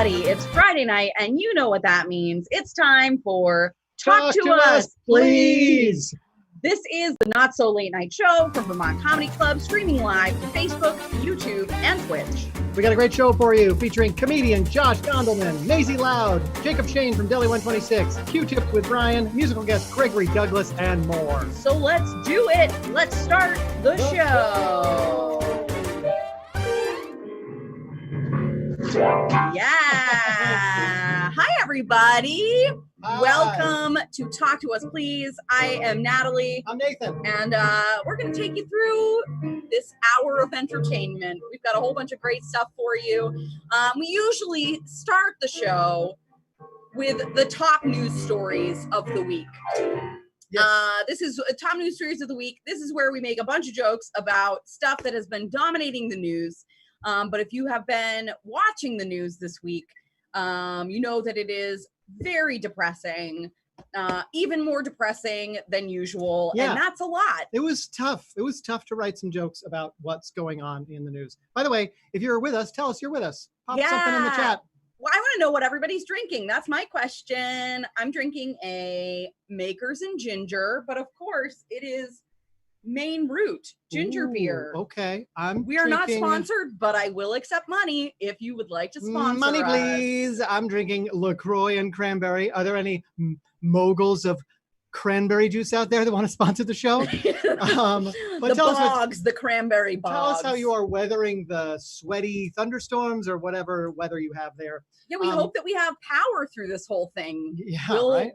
everybody. It's Friday night, and you know what that means. It's time for Talk to Us, Please. This is the Not So Late Night Show from Vermont Comedy Club, streaming live to Facebook, YouTube, and Twitch. We got a great show for you, featuring comedian Josh Gondelman, Maisie Loud, Jacob Shane from Deli 126, Q-Tips with Brian, musical guest Gregory Douglas, and more. So let's do it. Let's start the show. Yeah. Hi, everybody. Hi. Welcome to Talk to Us, Please. I am Natalie. I'm Nathan. And we're going to take you through this hour of entertainment. We've got a whole bunch of great stuff for you. We usually start the show with the top news stories of the week. Yes. This is top news stories of the week. This is where we make a bunch of jokes about stuff that has been dominating the news. But if you have been watching the news this week, you know that it is very depressing, even more depressing than usual. Yeah. And that's a lot. It was tough. It was tough to write some jokes about what's going on in the news. By the way, if you're with us, tell us you're with us. Pop something in the chat. Well, I want to know what everybody's drinking. That's my question. I'm drinking a Makers and Ginger, but of course it is Maine Root ginger beer. Okay. We are not sponsored, but I will accept money if you would like to sponsor money, us. Please. I'm drinking LaCroix and cranberry. Are there any moguls of cranberry juice out there that want to sponsor the show? But the cranberry bogs. Tell us how you are weathering the sweaty thunderstorms or whatever weather you have there. Yeah, we hope that we have power through this whole thing. Yeah,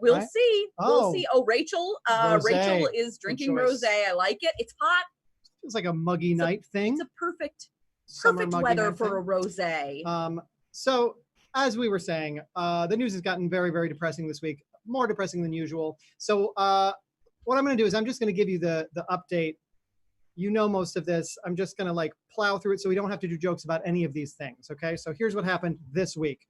we'll see. Oh, we'll see. Oh, Rachel is drinking rosé. I like it. It's hot. Feels like a muggy night thing. It's a perfect weather for a rosé. So as we were saying, the news has gotten very, very depressing this week. More depressing than usual. So what I'm going to do is I'm just going to give you the update. You know most of this. I'm just going to plow through it so we don't have to do jokes about any of these things. Okay, so here's what happened this week.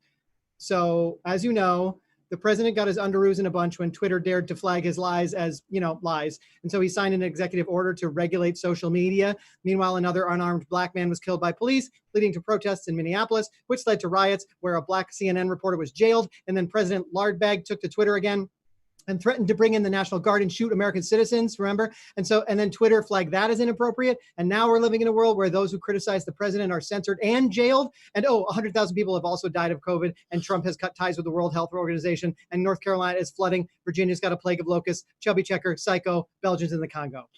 So as you know, the president got his underoos in a bunch when Twitter dared to flag his lies as, lies. And so he signed an executive order to regulate social media. Meanwhile, another unarmed black man was killed by police, leading to protests in Minneapolis, which led to riots where a black CNN reporter was jailed. And then President Lardbag took to Twitter again and threatened to bring in the National Guard and shoot American citizens, remember? And then Twitter flagged that as inappropriate. And now we're living in a world where those who criticize the president are censored and jailed. And 100,000 people have also died of COVID. And Trump has cut ties with the World Health Organization. And North Carolina is flooding. Virginia's got a plague of locusts. Chubby Checker, Psycho, Belgians in the Congo.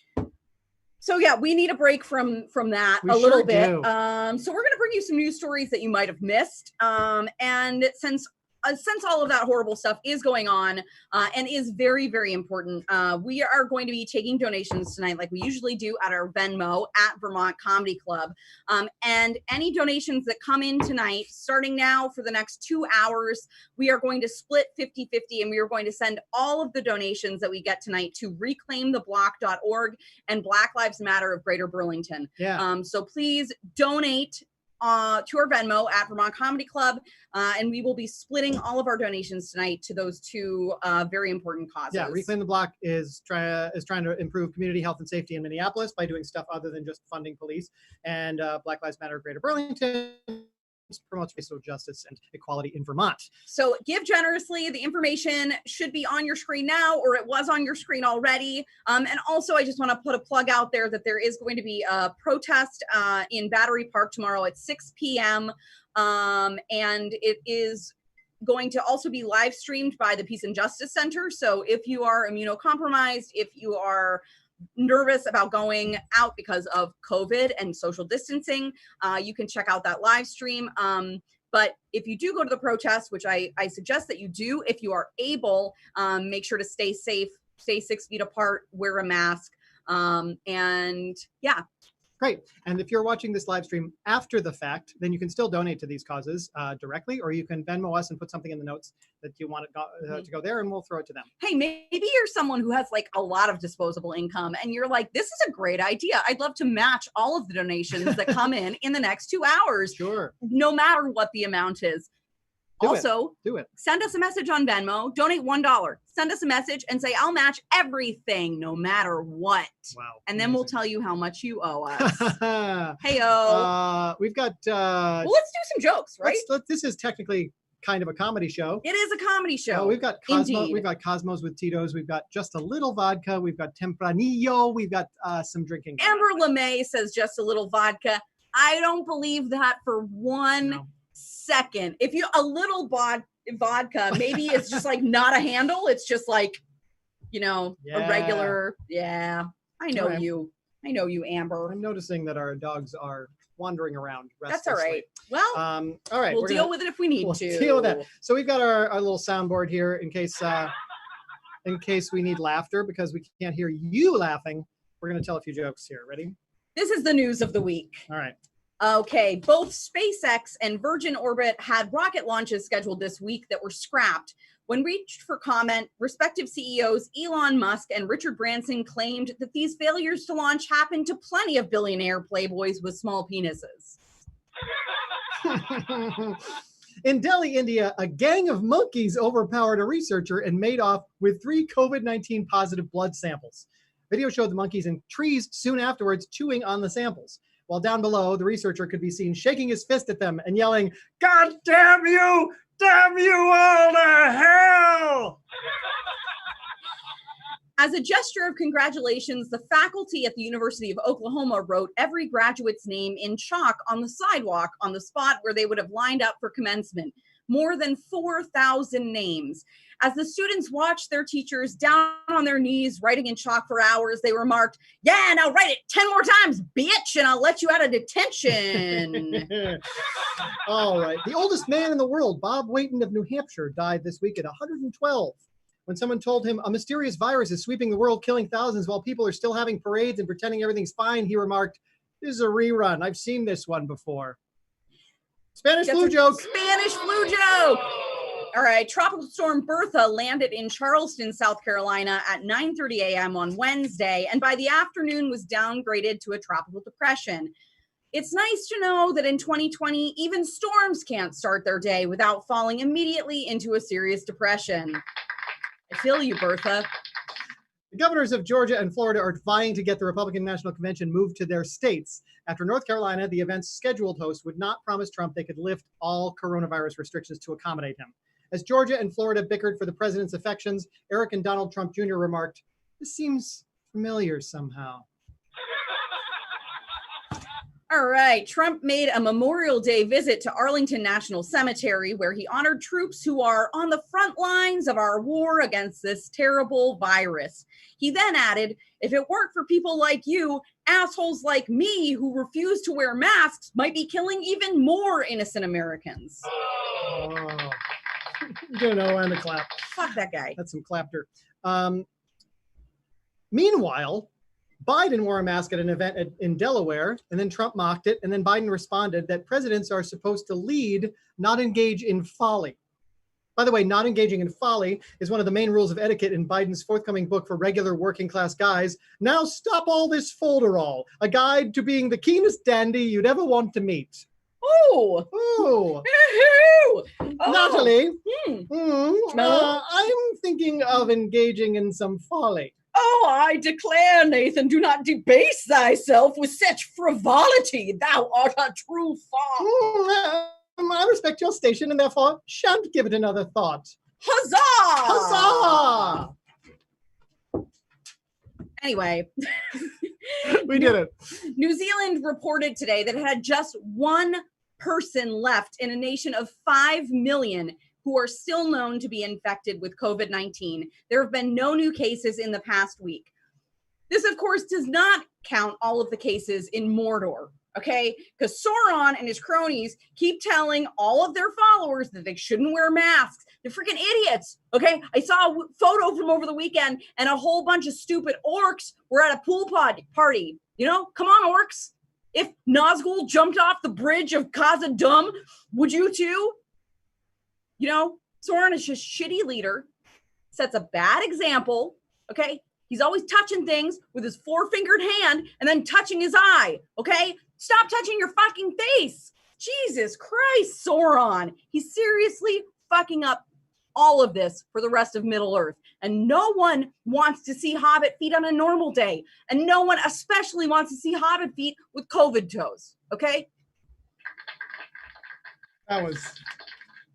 So yeah, we need a break from that a little bit. So we're going to bring you some news stories that you might have missed. And since all of that horrible stuff is going on and is very, very important, we are going to be taking donations tonight like we usually do at our Venmo at Vermont Comedy Club. And any donations that come in tonight, starting now for the next 2 hours, we are going to split 50-50, and we are going to send all of the donations that we get tonight to reclaimtheblock.org and Black Lives Matter of Greater Burlington. Yeah. So please donate to our Venmo at Vermont Comedy Club, and we will be splitting all of our donations tonight to those two very important causes. Yeah, Reclaim the Block is trying to improve community health and safety in Minneapolis by doing stuff other than just funding police, and Black Lives Matter of Greater Burlington promotes racial justice and equality in Vermont. So give generously. The information should be on your screen now, or it was on your screen already. And also, I just want to put a plug out there that there is going to be a protest in Battery Park tomorrow at 6 p.m. And it is going to also be live streamed by the Peace and Justice Center. So if you are immunocompromised, if you are nervous about going out because of COVID and social distancing, you can check out that live stream. But if you do go to the protest, which I suggest that you do, if you are able, make sure to stay safe, stay 6 feet apart, wear a mask. And yeah. Great. And if you're watching this live stream after the fact, then you can still donate to these causes directly, or you can Venmo us and put something in the notes that you want to go there, and we'll throw it to them. Hey, maybe you're someone who has a lot of disposable income, and you're like, this is a great idea. I'd love to match all of the donations that come in the next 2 hours. Sure. No matter what the amount is. Do it. Send us a message on Venmo. Donate $1. Send us a message and say, I'll match everything no matter what. Wow. And then we'll tell you how much you owe us. Hey-o. We've got... well, let's do some jokes, right? This is technically kind of a comedy show. It is a comedy show. We've got Cosmo. Indeed. We've got Cosmos with Tito's. We've got just a little vodka. We've got Tempranillo. We've got some drinking. Amber LeMay says just a little vodka. I don't believe that for one second. If you a little vodka, maybe it's just like not a handle. It's just like, a regular. Yeah, I know you. I know you, Amber. I'm noticing that our dogs are wandering around restlessly. That's all right. Well, all right. We'll deal with it if we need to. Deal with that. So we've got our little soundboard here in case we need laughter, because we can't hear you laughing. We're going to tell a few jokes here. Ready? This is the news of the week. All right. Okay. Both SpaceX and Virgin Orbit had rocket launches scheduled this week that were scrapped. When reached for comment, respective CEOs Elon Musk and Richard Branson claimed that these failures to launch happened to plenty of billionaire playboys with small penises. In Delhi, India, a gang of monkeys overpowered a researcher and made off with 3 COVID-19 positive blood samples. Video showed the monkeys in trees soon afterwards chewing on the samples. While down below, the researcher could be seen shaking his fist at them and yelling, "God damn you! Damn you all to hell!" As a gesture of congratulations, the faculty at the University of Oklahoma wrote every graduate's name in chalk on the sidewalk on the spot where they would have lined up for commencement. More than 4,000 names. As the students watched their teachers down on their knees writing in chalk for hours, they remarked, "Yeah, now write it 10 more times, bitch, and I'll let you out of detention." All right. The oldest man in the world, Bob Wayton of New Hampshire, died this week at 112. When someone told him a mysterious virus is sweeping the world, killing thousands while people are still having parades and pretending everything's fine, he remarked, "This is a rerun. I've seen this one before." Spanish flu joke. Spanish flu joke. All right. Tropical storm Bertha landed in Charleston, South Carolina at 9:30 a.m. on Wednesday, and by the afternoon was downgraded to a tropical depression. It's nice to know that in 2020, even storms can't start their day without falling immediately into a serious depression. I feel you, Bertha. The governors of Georgia and Florida are vying to get the Republican National Convention moved to their states. After North Carolina, the event's scheduled host would not promise Trump they could lift all coronavirus restrictions to accommodate him. As Georgia and Florida bickered for the president's affections, Eric and Donald Trump Jr. remarked, "This seems familiar somehow." All right. Trump made a Memorial Day visit to Arlington National Cemetery, where he honored troops who are on the front lines of our war against this terrible virus. He then added, "If it weren't for people like you, assholes like me who refuse to wear masks might be killing even more innocent Americans." Oh. And a clap. Fuck that guy. That's some clapter. Meanwhile, Biden wore a mask at an event in Delaware, and then Trump mocked it, and then Biden responded that presidents are supposed to lead, not engage in folly. By the way, not engaging in folly is one of the main rules of etiquette in Biden's forthcoming book for regular working class guys. Now stop all this folderol, a guide to being the keenest dandy you'd ever want to meet. Oh! Oh! Oh. Natalie, No? I'm thinking of engaging in some folly. Oh, I declare, Nathan, do not debase thyself with such frivolity. Thou art a true fool. I respect your station and therefore shan't give it another thought. Huzzah! Huzzah! Anyway. We did it. New Zealand reported today that it had just one person left in a nation of 5 million who are still known to be infected with COVID-19. There have been no new cases in the past week. This, of course, does not count all of the cases in Mordor, okay? Because Sauron and his cronies keep telling all of their followers that they shouldn't wear masks. They're freaking idiots, okay? I saw a photo from over the weekend, and a whole bunch of stupid orcs were at a pool party. You know, come on, orcs. If Nazgul jumped off the bridge of Khazad-dûm, would you too? You know, Sauron is just shitty leader, sets a bad example, okay? He's always touching things with his 4-fingered hand and then touching his eye, okay? Stop touching your fucking face. Jesus Christ, Sauron. He's seriously fucking up all of this for the rest of Middle-earth. And no one wants to see Hobbit feet on a normal day. And no one especially wants to see Hobbit feet with COVID toes, okay? That was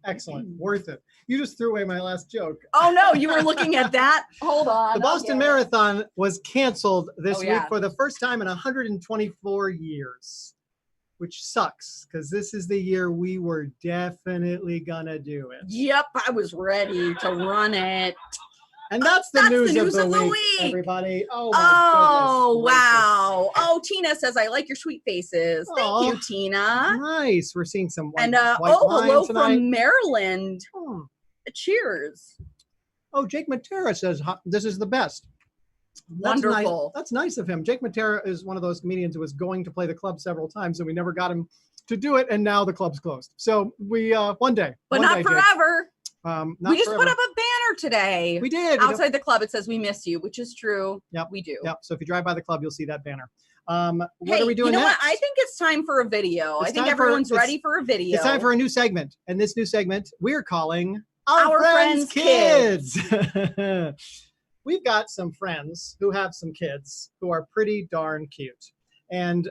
Excellent. Worth it. You just threw away my last joke. Oh no, you were looking at that? Hold on. The Boston Marathon was canceled this week for the first time in 124 years, which sucks because this is the year we were definitely gonna do it. Yep, I was ready to run it. And that's the news of the week, everybody. Oh, my goodness. Wow. Oh, Tina says, I like your sweet faces. Thank you, Tina. Nice. We're seeing some white, and white hello tonight. from Maryland. Cheers. Oh, Jake Matera says, this is the best. Wonderful. That's nice of him. Jake Matera is one of those comedians who was going to play the club several times, and we never got him to do it, and now the club's closed. So we, one day. But not forever. We just put up a banner today. We did. Outside the club, it says, we miss you, which is true. Yep. We do. Yep. So if you drive by the club, you'll see that banner. What are we doing next? What? I think it's time for a video. I think everyone's ready for a video. It's time for a new segment. And this new segment, we're calling Our Friends' Kids. We've got some friends who have some kids who are pretty darn cute. And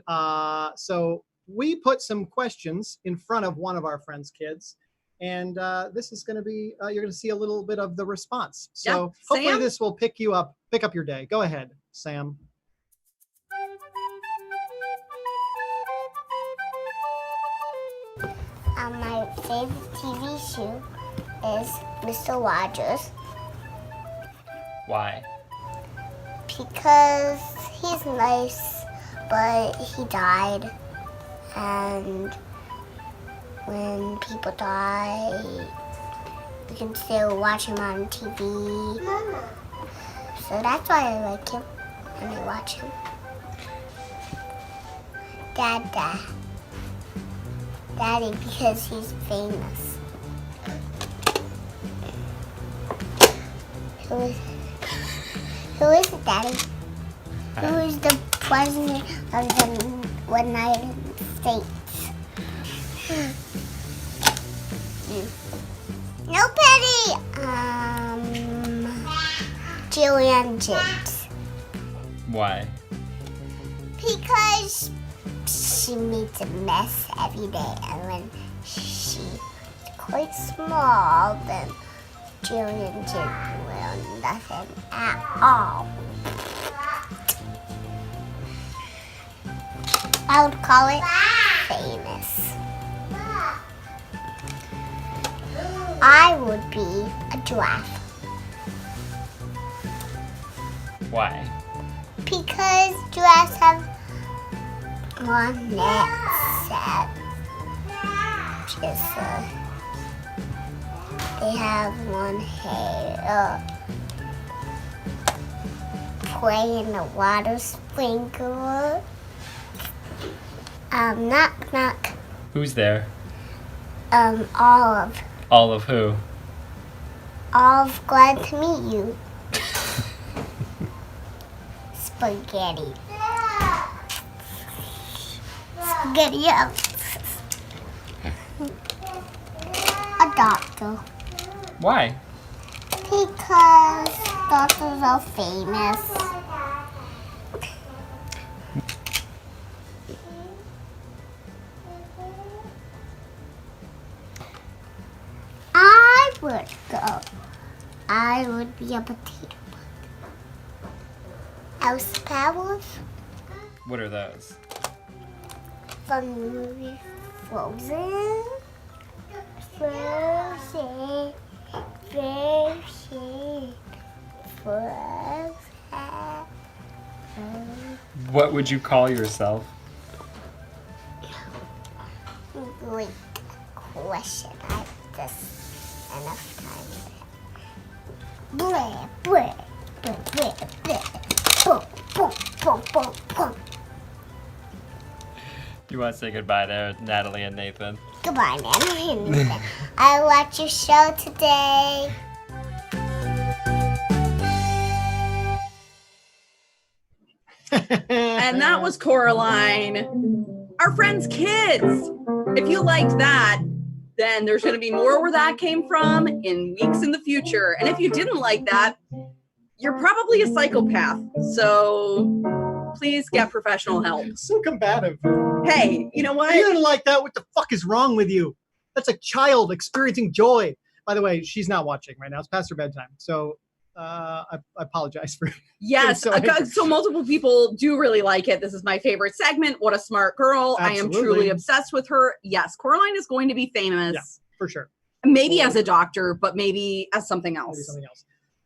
so we put some questions in front of one of our friends' kids. And this is going to be, you're going to see a little bit of the response. So hopefully this will pick up your day. Go ahead, Sam. My favorite TV show is Mr. Rogers. Why? Because he's nice, but he died. And when people die, you can still watch him on TV. So that's why I like him and I watch him. Daddy, because he's famous. Who is it, Daddy? Who is the president of the United States? No, Petty. Julian James. Why? Because she makes a mess every day, and when she's quite small, then Julian James will nothing at all. I would call it famous. I would be a giraffe. Why? Because giraffes have one neck set. They have one hair. Play in the water sprinkler. Knock knock. Who's there? Olive. Olive who? Olive, glad to meet you. Spaghetti. Spaghetti up. A doctor. Why? Because doctors are famous. I would be a potato bug. Elsa powers What are those? from the movie Frozen. Frozen. Frozen. Frozen. What would you call yourself? Great question. I have just enough time. Bleh, bleh, bleh, bleh, bleh. Boom, boom, boom, boom, boom. You want to say goodbye there, Natalie and Nathan? Goodbye, Natalie and Nathan. I watched your show today. And that was Coraline. Our friends' kids. If you liked that, then there's going to be more where that came from in weeks in the future. And if you didn't like that, you're probably a psychopath. So please get professional help. So combative. Hey, you know what? You didn't like that? What the fuck is wrong with you? That's a child experiencing joy. By the way, she's not watching right now. It's past her bedtime. So I apologize for Yes, so angry. so multiple people do really like it. This is my favorite segment. What a smart girl. I am Absolutely. truly obsessed with her. Yes, Coraline is going to be famous. Yeah, for sure. Maybe as a doctor, but maybe as something else. Maybe something else.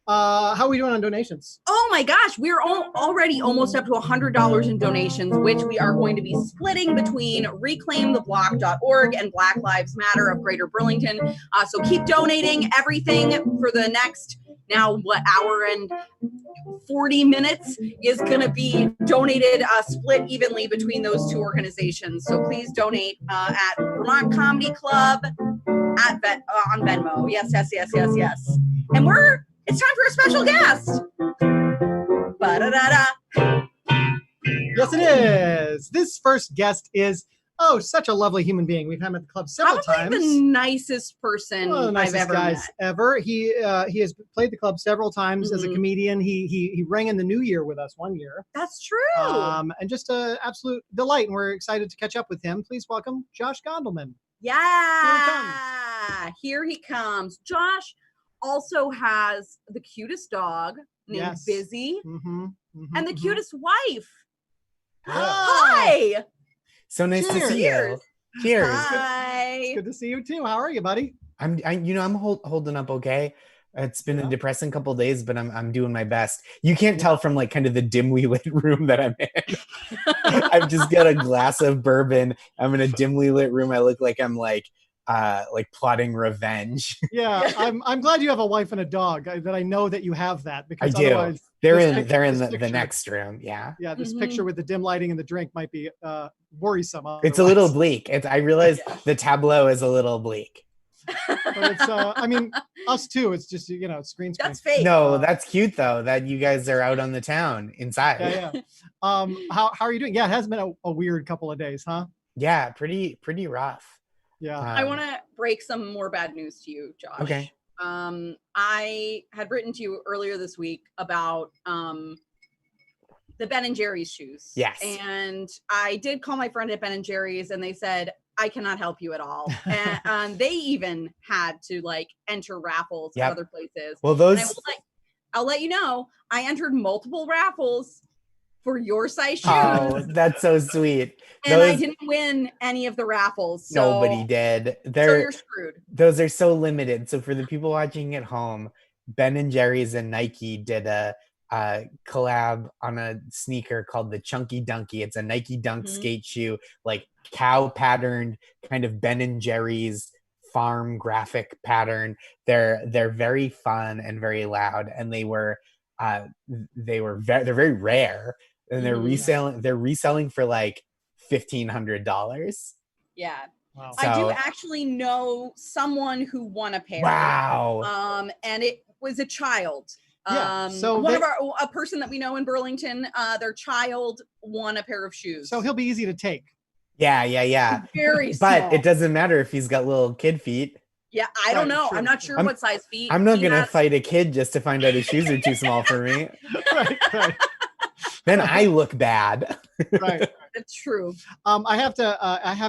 How are we doing on donations? Oh my gosh, we're already almost up to $100 in donations, which we are going to be splitting between reclaimtheblock.org and Black Lives Matter of Greater Burlington. So keep donating. Everything for the next hour and 40 minutes is going to be donated, split evenly between those two organizations. So please donate at Vermont Comedy Club on Venmo. Yes. And it's time for a special guest. Ba-da-da-da. Yes, it is. This first guest is such a lovely human being. We've had him at the club several times. The nicest person One of the nicest I've ever guys met. ever. He has played the club several times as a comedian. He rang in the New Year with us one year. That's true. And just an absolute delight. And we're excited to catch up with him. Please welcome Josh Gondelman. Yeah. Here he comes. Josh also has the cutest dog named Busy and the cutest wife. Yeah. Hi. So nice to see you. Cheers. Hi. It's good to see you too. How are you, buddy? I'm holding up okay. It's been a depressing couple days, but I'm doing my best. You can't tell from like kind of the dimly lit room that I'm in. I've just got a glass of bourbon. I'm in a dimly lit room. I look like I'm like plotting revenge. Yeah, I'm glad you have a wife and a dog. That I know that you have that because I do. otherwise They're in the next room. Yeah. Yeah, this picture with the dim lighting and the drink might be worrisome. It's a little bleak. I realize the tableau is a little bleak. But it's I mean, us too. It's just screen. That's fake. No, that's cute though. That you guys are out on the town inside. Yeah. How are you doing? Yeah, it has been a weird couple of days, huh? Yeah, pretty rough. Yeah. I want to break some more bad news to you, Josh. Okay. I had written to you earlier this week about the Ben & Jerry's shoes. Yes. And I did call my friend at Ben & Jerry's and they said, I cannot help you at all. And they even had to like enter raffles at other places. Well, I'll let you know, I entered multiple raffles for your size shoes. Oh, that's so sweet. And I didn't win any of the raffles. So nobody did. So you're screwed. Those are so limited. So for the people watching at home, Ben & Jerry's and Nike did a collab on a sneaker called the Chunky Dunky. It's a Nike Dunk skate shoe, like cow patterned, kind of Ben & Jerry's farm graphic pattern. They're very fun and very loud, and they're very rare, and they're reselling for like $1,500. Yeah. Wow. I do actually know someone who won a pair. Wow. And it was a child. Yeah. So a person that we know in Burlington, their child won a pair of shoes. So he'll be easy to take. Yeah. Very small. But it doesn't matter if he's got little kid feet. Yeah, I don't know. True. I'm not sure what size feet. I'm not going to fight a kid just to find out his shoes are too small for me. Right. Then I look bad. Right. It's true. I have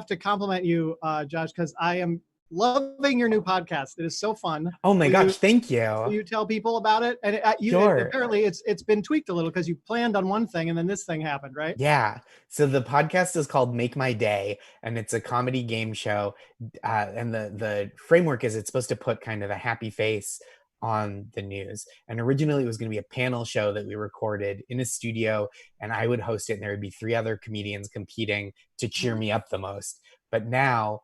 to compliment you, Josh, because I am loving your new podcast. It is so fun. Oh my gosh, thank Will you. you tell people about it? And Sure. apparently it's been tweaked a little because you planned on one thing and then this thing happened, right? Yeah. So the podcast is called Make My Day, and it's a comedy game show. And the framework is it's supposed to put kind of a happy face on the news. And originally it was going to be a panel show that we recorded in a studio, and I would host it, and there would be 3 other comedians competing to cheer me up the most. But now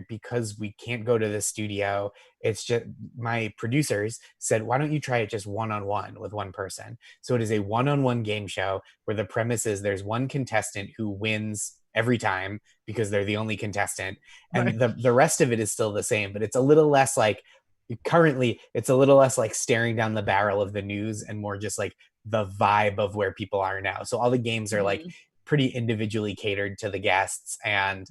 because we can't go to the studio, it's just my producers said, why don't you try it just one-on-one with one person? So it is a one-on-one game show where the premise is there's one contestant who wins every time because they're the only contestant, and the rest of it is still the same, but it's a little less like staring down the barrel of the news and more just like the vibe of where people are now. So all the games are like pretty individually catered to the guests, and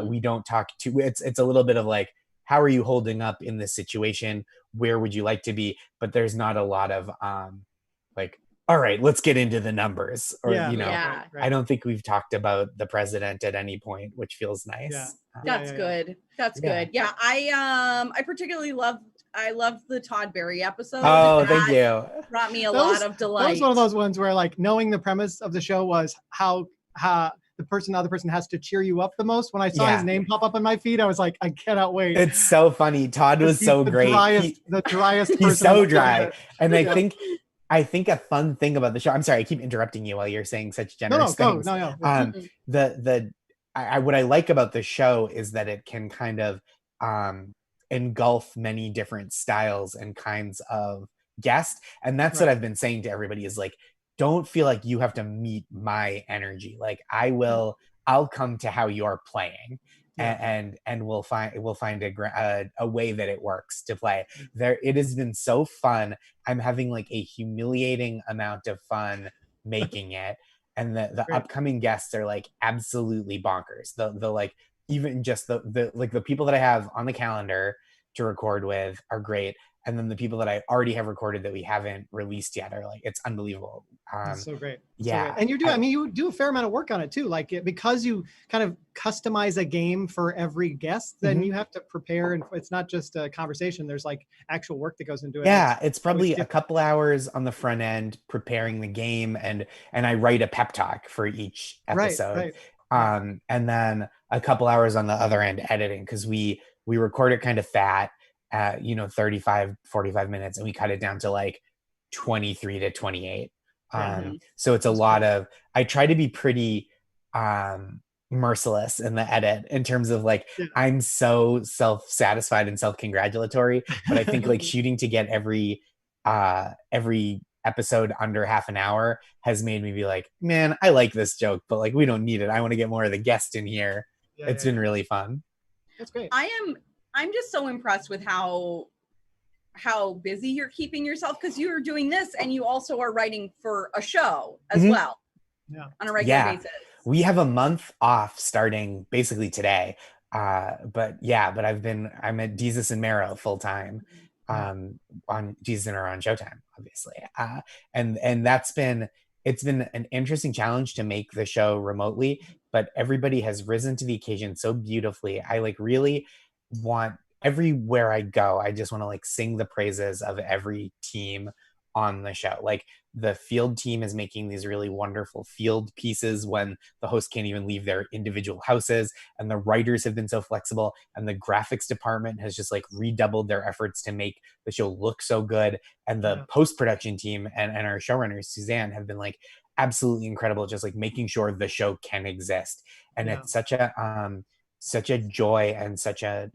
we don't talk to it's a little bit of like, how are you holding up in this situation, where would you like to be, but there's not a lot of like, all right, let's get into the numbers, or I don't think we've talked about the president at any point, which feels nice. That's good. That's Yeah. good. Yeah, I particularly loved the Todd Berry episode. Oh, That thank you. brought me a That lot was- of delight. That was one of those ones where like knowing the premise of the show was how the other person has to cheer you up the most. When I saw his name pop up on my feed, I was like, I cannot wait. It's so funny. Todd was He's so the great. the driest He's person on so the dry. planet. And I think a fun thing about the show, I'm sorry, I keep interrupting you while you're saying such generous things. No. What I like about the show is that it can kind of engulf many different styles and kinds of guests. And that's what I've been saying to everybody is like, don't feel like you have to meet my energy. Like I'll come to how you're playing. And we'll find a way that it works to play. It has been so fun. I'm having like a humiliating amount of fun making it, and the upcoming guests are like absolutely bonkers. The like even just the people that I have on the calendar to record with are great, and then the people that I already have recorded that we haven't released yet are like, it's unbelievable. That's so great. Yeah. So great. And you do a fair amount of work on it too. Like because you kind of customize a game for every guest, then you have to prepare, and it's not just a conversation. There's like actual work that goes into it. Yeah, it's probably a couple hours on the front end preparing the game, and I write a pep talk for each episode. And then a couple hours on the other end editing, because we record it kind of fat at 35 45 minutes, and we cut it down to like 23 to 28. So it's a lot of, I try to be pretty merciless in the edit in terms of like, I'm so self-satisfied and self-congratulatory, but I think like shooting to get every episode under half an hour has made me be like, man, I like this joke, but like we don't need it. I want to get more of the guest in here. It's been really fun. That's great. I'm just so impressed with how busy you're keeping yourself, because you're doing this and you also are writing for a show as well on a regular basis. We have a month off starting basically today. But I'm at Jesus and Marrow full time on Jesus and Marrow on Showtime, obviously. And it's been an interesting challenge to make the show remotely, but everybody has risen to the occasion so beautifully. I like really want, everywhere I go, I just want to like sing the praises of every team on the show. Like the field team is making these really wonderful field pieces when the host can't even leave their individual houses, and the writers have been so flexible, and the graphics department has just like redoubled their efforts to make the show look so good, and the post-production team and our showrunners Suzanne have been like absolutely incredible, just like making sure the show can exist. And it's such a joy and such an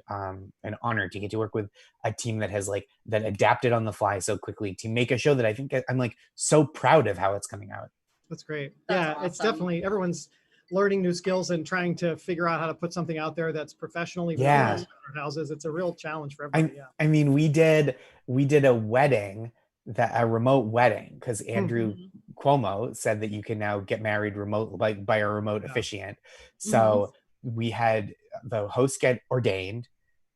honor to get to work with a team that has like that adapted on the fly so quickly to make a show that I think I'm like so proud of how it's coming out. That's great. That's It's awesome. definitely, everyone's learning new skills and trying to figure out how to put something out there that's professionally released in our houses. It's a real challenge for everybody. I mean, we did a wedding, a remote wedding, because Andrew Cuomo said that you can now get married remote, like by a remote officiant. So we had the host get ordained.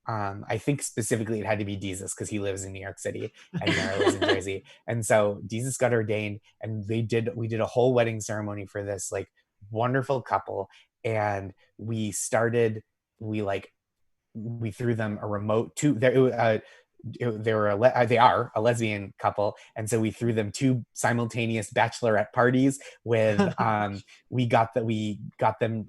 I think specifically it had to be Jesus because he lives in New York City and Mara lives in Jersey. And so Jesus got ordained, and we did a whole wedding ceremony for this like wonderful couple. And we threw them a remote they are a lesbian couple, and so we threw them 2 simultaneous bachelorette parties with we got them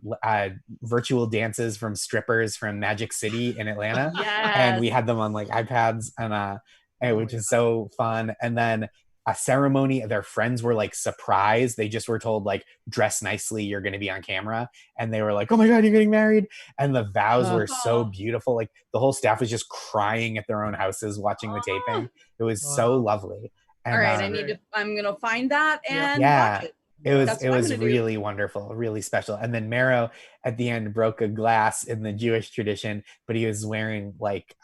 virtual dances from strippers from Magic City in Atlanta. And we had them on like iPads, and which is so fun. And then a ceremony, their friends were like surprised. They just were told like, dress nicely, you're going to be on camera. And they were like, oh my God, you're getting married. And the vows were so beautiful. Like the whole staff was just crying at their own houses watching the taping. It was so lovely. And, all right, I'm going to find that and watch it. It was really wonderful, really special. And then Marrow at the end broke a glass in the Jewish tradition, but he was wearing like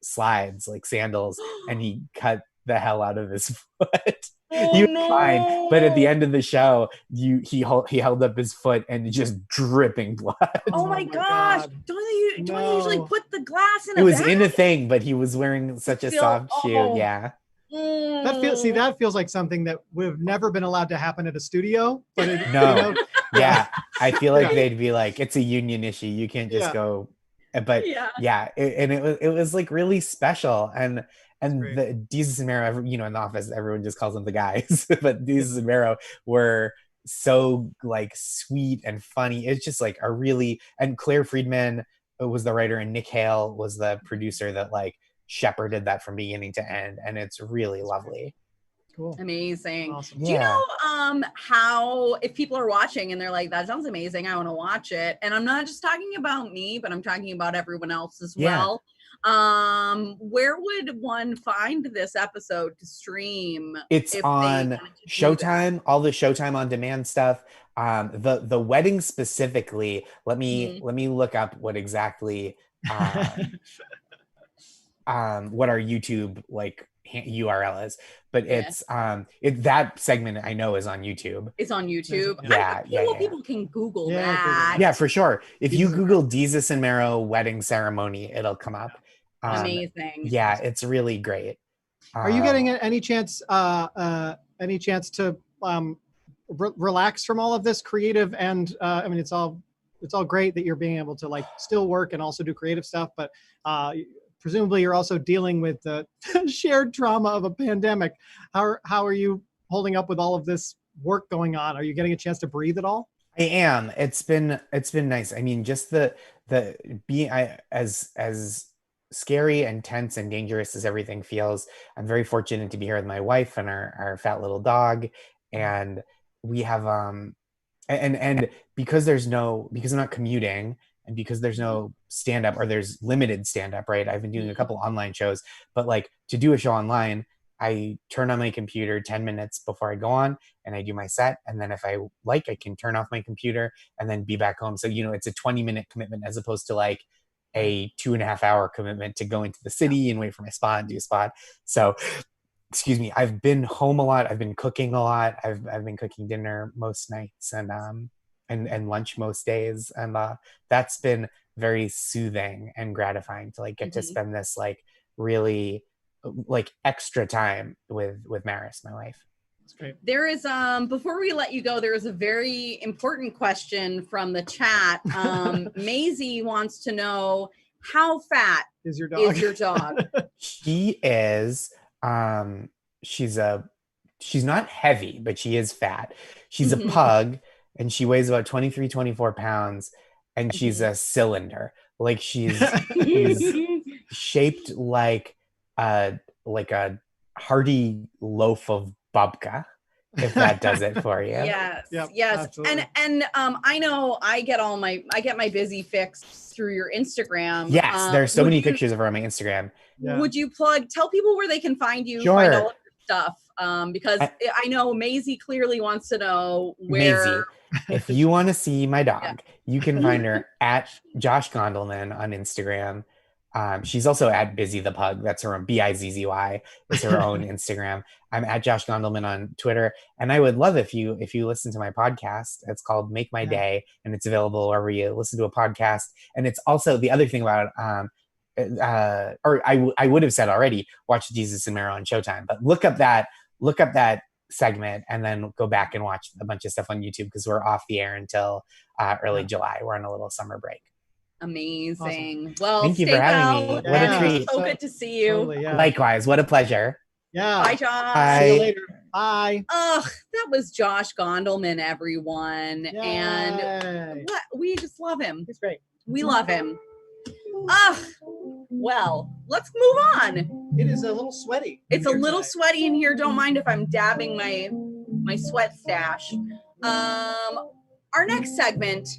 slides, like sandals, and he cut the hell out of his foot. He was fine, but at the end of the show, he held up his foot and just dripping blood. Oh my gosh! Don't you usually put the glass in? It was in a thing, but he was wearing such a soft shoe. Yeah. That feels like something that would have never been allowed to happen at a studio. But I feel like they'd be like, it's a union issue. You can't just go But Yeah. yeah, it was like really special. And great. the Jesus and Mero, you know, in the office, everyone just calls them the guys, but Jesus and Mero were so like sweet and funny. It's just like a really, and Claire Friedman was the writer, and Nick Hale was the producer that like shepherded that from beginning to end, and it's really lovely. Cool. Amazing. Awesome. Do you Yeah. know how, if people are watching and they're like, that sounds amazing, I want to watch it, and I'm not just talking about me, but I'm talking about everyone else as Yeah. well, where would one find this episode to stream? It's if they on wanted to do that? Showtime, all the Showtime on demand stuff. The wedding specifically, let me look up what exactly what our YouTube like URL is, but Yeah. it's that segment I know is on YouTube. It's on YouTube. Yeah, People can Google Yeah, Google that. it. Yeah, for sure. If you Jesus and Google Jesus and Mero wedding ceremony, it'll come up. Amazing. Yeah, it's really great. Are you getting any chance to relax from all of this creative? And I mean, it's all great that you're being able to like still work and also do creative stuff, but presumably you're also dealing with the shared trauma of a pandemic. How are you holding up with all of this work going on? Are you getting a chance to breathe at all? I am. It's been nice. I mean, just the being as scary and tense and dangerous as everything feels, I'm very fortunate to be here with my wife and our fat little dog, and we have and because I'm not commuting, and because there's no stand-up, or there's limited stand-up, right? I've been doing a couple online shows, but like to do a show online, I turn on my computer 10 minutes before I go on, and I do my set. And then if I like, I can turn off my computer and then be back home. So, you know, it's a 20-minute commitment as opposed to like a 2.5 hour commitment to go into the city and wait for my spot and do a spot. So, excuse me, I've been home a lot. I've been cooking a lot. I've been cooking dinner most nights and lunch most days. And that's been very soothing and gratifying to like get to spend this like really like extra time with Maris, my wife. That's great. There is before we let you go, there is a very important question from the chat. Maisie wants to know, how fat Is your dog? is your dog? She is she's not heavy, but she is fat. She's a pug, and she weighs about 23, 24 pounds, and she's a cylinder. Like she's shaped like a hearty loaf of babka, if that does it for you. Yes. Yep, Yes. absolutely. And I know I get my busy fix through your Instagram. Yes, there's so many you- pictures of her on my Instagram. Yeah. Would you tell people where they can find you, Sure. find all of your stuff? Because I know Maisie clearly wants to know where. Maisie, if you want to see my dog, you can find her at Josh Gondelman on Instagram. She's also at Busy the Pug. That's her own, Bizzy is her own Instagram. I'm at Josh Gondelman on Twitter. And I would love if you listen to my podcast. It's called Make My Day, and it's available wherever you listen to a podcast. And it's also the other thing about or I would have said already, watch Jesus and Mero on Showtime, but look up that segment and then go back and watch a bunch of stuff on YouTube, because we're off the air until early July. We're on a little summer break. Amazing. Awesome. Well, thank you for having me. What a treat. So good to see you. Totally, yeah. Likewise. What a pleasure. Yeah. Bye, Josh. Bye. See you later. Bye. Ugh, that was Josh Gondelman, everyone. Yay. And we just love him. He's great. We love him. Ugh. Well, let's move on. It is a little sweaty. It's a little sweaty in here. Don't mind if I'm dabbing my sweat stash. Our next segment,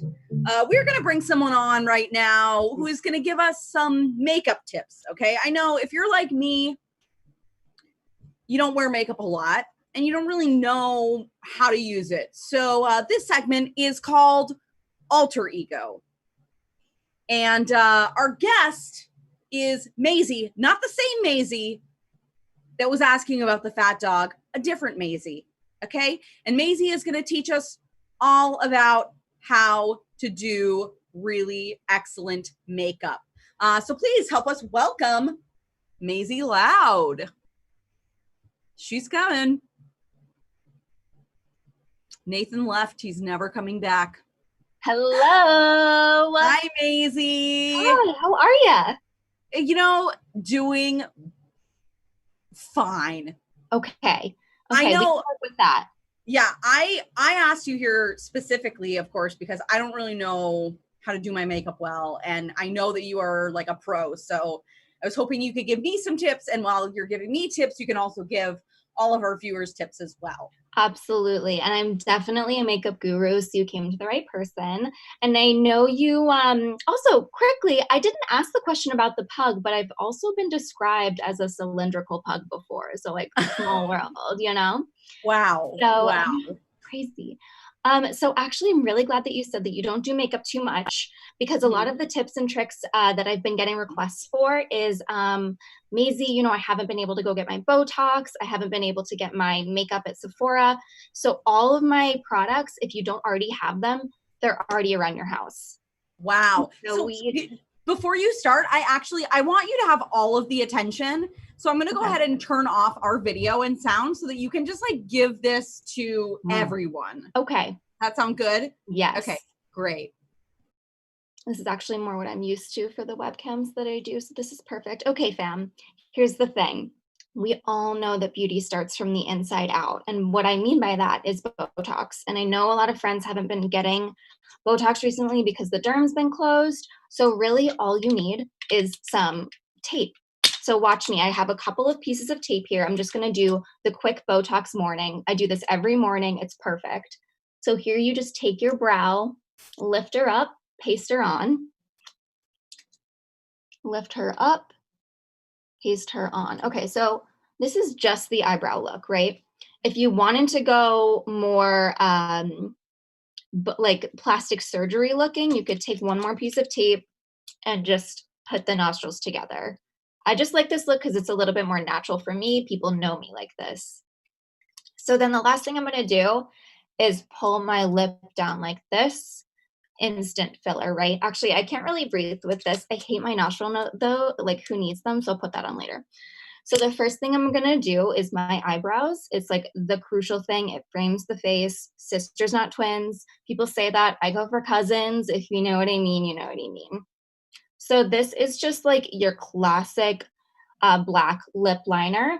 we're going to bring someone on right now who is going to give us some makeup tips. Okay. I know if you're like me, you don't wear makeup a lot and you don't really know how to use it. So this segment is called Alter Ego. And our guest is Maisie, not the same Maisie that was asking about the fat dog, a different Maisie. Okay. And Maisie is going to teach us all about how to do really excellent makeup. So please help us welcome Maisie Loud. She's coming. Nathan left. He's never coming back. Hello. Hi, Maisie. Hi, how are ya? You know, doing fine. Okay. I We can know. start with that. Yeah, I asked you here specifically, of course, because I don't really know how to do my makeup well, and I know that you are like a pro. So I was hoping you could give me some tips, and while you're giving me tips, you can also give all of our viewers tips as well. Absolutely. And I'm definitely a makeup guru, so you came to the right person. And I know you also quickly, I didn't ask the question about the pug, but I've also been described as a cylindrical pug before. So like small world, you know? Wow. So Wow. crazy. So actually, I'm really glad that you said that you don't do makeup too much, because a lot of the tips and tricks that I've been getting requests for is, Maisie, you know, I haven't been able to go get my Botox. I haven't been able to get my makeup at Sephora. So all of my products, if you don't already have them, they're already around your house. Wow. So Before you start, I want you to have all of the attention. So I'm going to go ahead and turn off our video and sound so that you can just like give this to everyone. Okay. That sound good? Yes. Okay, great. This is actually more what I'm used to for the webcams that I do. So this is perfect. Okay, fam, here's the thing. We all know that beauty starts from the inside out. And what I mean by that is Botox. And I know a lot of friends haven't been getting Botox recently because the derm's been closed. So really all you need is some tape. So watch me. I have a couple of pieces of tape here. I'm just going to do the quick Botox morning. I do this every morning. It's perfect. So here you just take your brow, lift her up, paste her on, lift her up, paste her on. Okay, so this is just the eyebrow look, right? If you wanted to go more but like plastic surgery looking, you could take one more piece of tape and just put the nostrils together. I just like this look because it's a little bit more natural for me. People know me like this. So then the last thing I'm going to do is pull my lip down like this. Instant filler, right? Actually, I can't really breathe with this. I hate my nostril note though. Like, who needs them? So I'll put that on later. So the first thing I'm gonna do is my eyebrows. It's like the crucial thing. It frames the face. Sisters, not twins. People say that. I go for cousins. If you know what I mean, you know what I mean. So this is just like your classic black lip liner.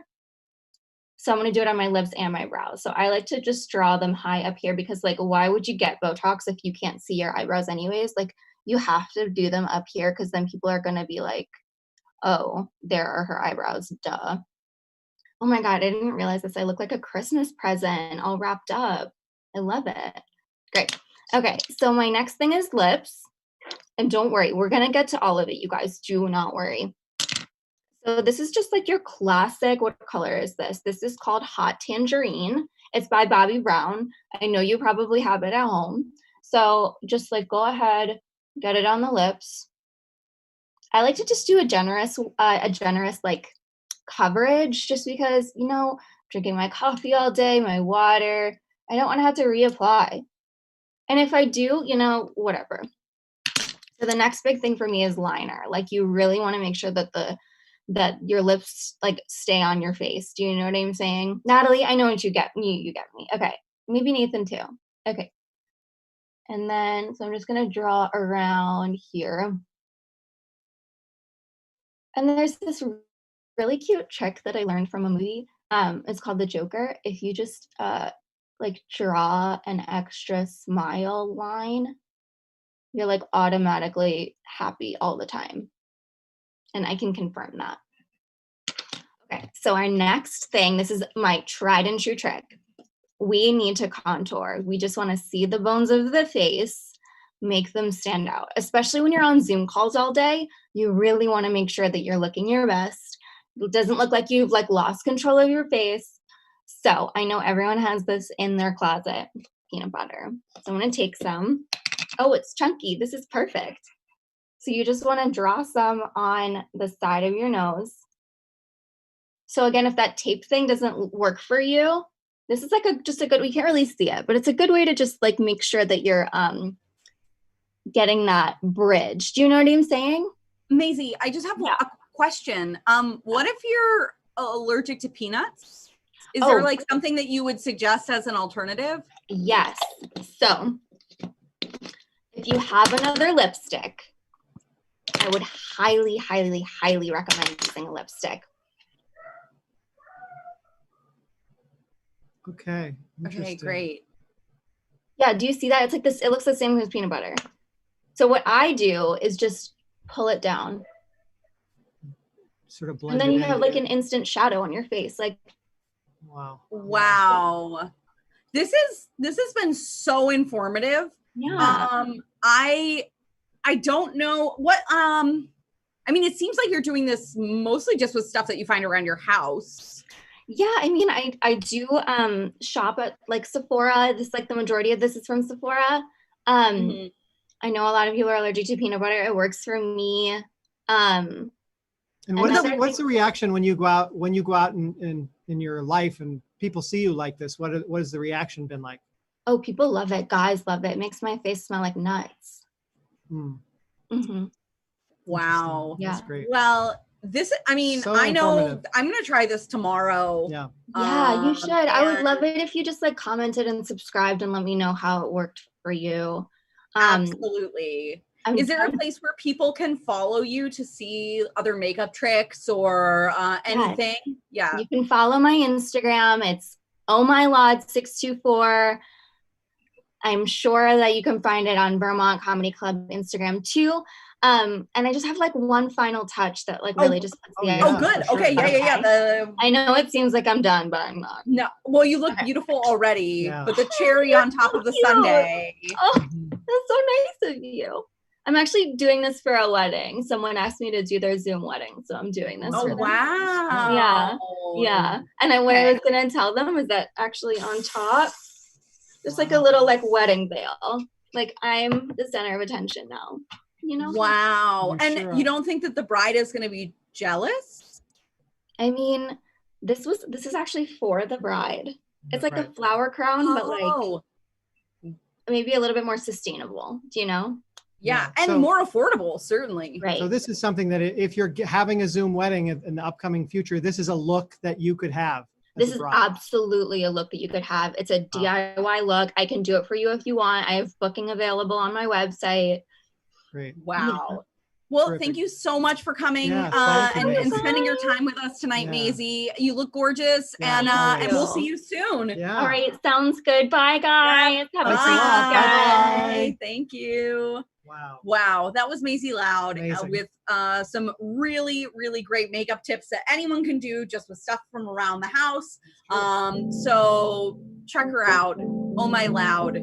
So I'm going to do it on my lips and my brows. So I like to just draw them high up here because, like, why would you get Botox if you can't see your eyebrows anyways? Like, you have to do them up here because then people are going to be like, oh, there are her eyebrows, duh. Oh my God, I didn't realize this. I look like a Christmas present all wrapped up. I love it. Great. Okay, so my next thing is lips. And don't worry, we're going to get to all of it, you guys. Do not worry. So this is just like your classic, what color is this? This is called Hot Tangerine. It's by Bobbi Brown. I know you probably have it at home. So just like go ahead, get it on the lips. I like to just do a generous like coverage just because, you know, drinking my coffee all day, my water, I don't want to have to reapply. And if I do, you know, whatever. So the next big thing for me is liner. Like you really want to make sure that your lips like stay on your face. Do you know what I'm saying? Natalie, I know what you get me. You get me. Okay. Maybe Nathan too. Okay. And then, so I'm just going to draw around here. And there's this really cute trick that I learned from a movie. It's called The Joker. If you just like draw an extra smile line, you're like automatically happy all the time. And I can confirm that. Okay, so our next thing, this is my tried and true trick. We need to contour. We just want to see the bones of the face, make them stand out. Especially when you're on Zoom calls all day, you really want to make sure that you're looking your best. It doesn't look like you've like lost control of your face. So I know everyone has this in their closet, peanut butter. So I'm going to take some. Oh, it's chunky. This is perfect. So you just want to draw some on the side of your nose. So again, if that tape thing doesn't work for you, this is like just a good, we can't really see it, but it's a good way to just like make sure that you're getting that bridge. Do you know what I'm saying? Maisie, I just have a question. What if you're allergic to peanuts? Is there like something that you would suggest as an alternative? Yes. So if you have another lipstick, I would highly, highly, highly recommend using a lipstick. Okay. Okay, Interesting. great. Yeah, do you see that? It's like this, it looks the same as peanut butter. So what I do is just pull it down. Sort of blend And then it you in. have like an instant shadow on your face. Like, Wow. Wow. This has been so informative. yeah. I don't know what I mean, it seems like you're doing this mostly just with stuff that you find around your house. Yeah, I mean, I do shop at like Sephora. This like the majority of this is from Sephora. Mhm. I know a lot of people are allergic to peanut butter. It works for me. And what's the reaction when you go out in your life and people see you like this? What has the reaction been like? Oh, people love it. Guys love it. It makes my face smell like nuts. Hmm. Wow. Yeah. That's great. Well, I mean, So I know informative. I'm going to try this tomorrow. Yeah. Yeah, you should. I would and- love it if you just like commented and subscribed and let me know how it worked for you. Absolutely. Is there a place where people can follow you to see other makeup tricks or anything? Yeah. You can follow my Instagram. It's ohmylod624. I'm sure that you can find it on Vermont Comedy Club Instagram too. And I just have like one final touch that like really just puts the Oh, good. for sure. Okay. Yeah. I know it seems like I'm done, but I'm not. No. Well, you look beautiful already, Yeah. but the cherry on top of the Cute. sundae. Oh, that's so nice of you. I'm actually doing this for a wedding. Someone asked me to do their Zoom wedding, so I'm doing this Oh, for them. wow. Yeah. And what I was gonna tell them is that actually on top, there's like a little like wedding veil. Like I'm the center of attention now. You know? Wow. You And sure you are. don't think that the bride is going to be jealous? I mean, this is actually for the bride. It's like Right. a flower crown, but like Oh, maybe a little bit more sustainable. Do you know? yeah. Yeah. And So- more affordable, certainly. Right. So this is something that if you're having a Zoom wedding in the upcoming future, this is a look that you could have. as This a is bride. absolutely a look that you could have. It's a DIY look. I can do it for you if you want. I have booking available on my website. Great. Wow. Well, Terrific. thank you so much for coming Yeah, thank you, and Maisie. spending your time with us tonight, Yeah. Maisie. You look gorgeous, Yeah, and always. we'll see you soon. Yeah. All right, sounds good. Bye, guys. Have a Thanks a great lot. weekend. Bye. Thank you. Wow. Wow, that was Maisie Loud Amazing. with some really, really great makeup tips that anyone can do just with stuff from around the house. So check her out. Oh my Loud.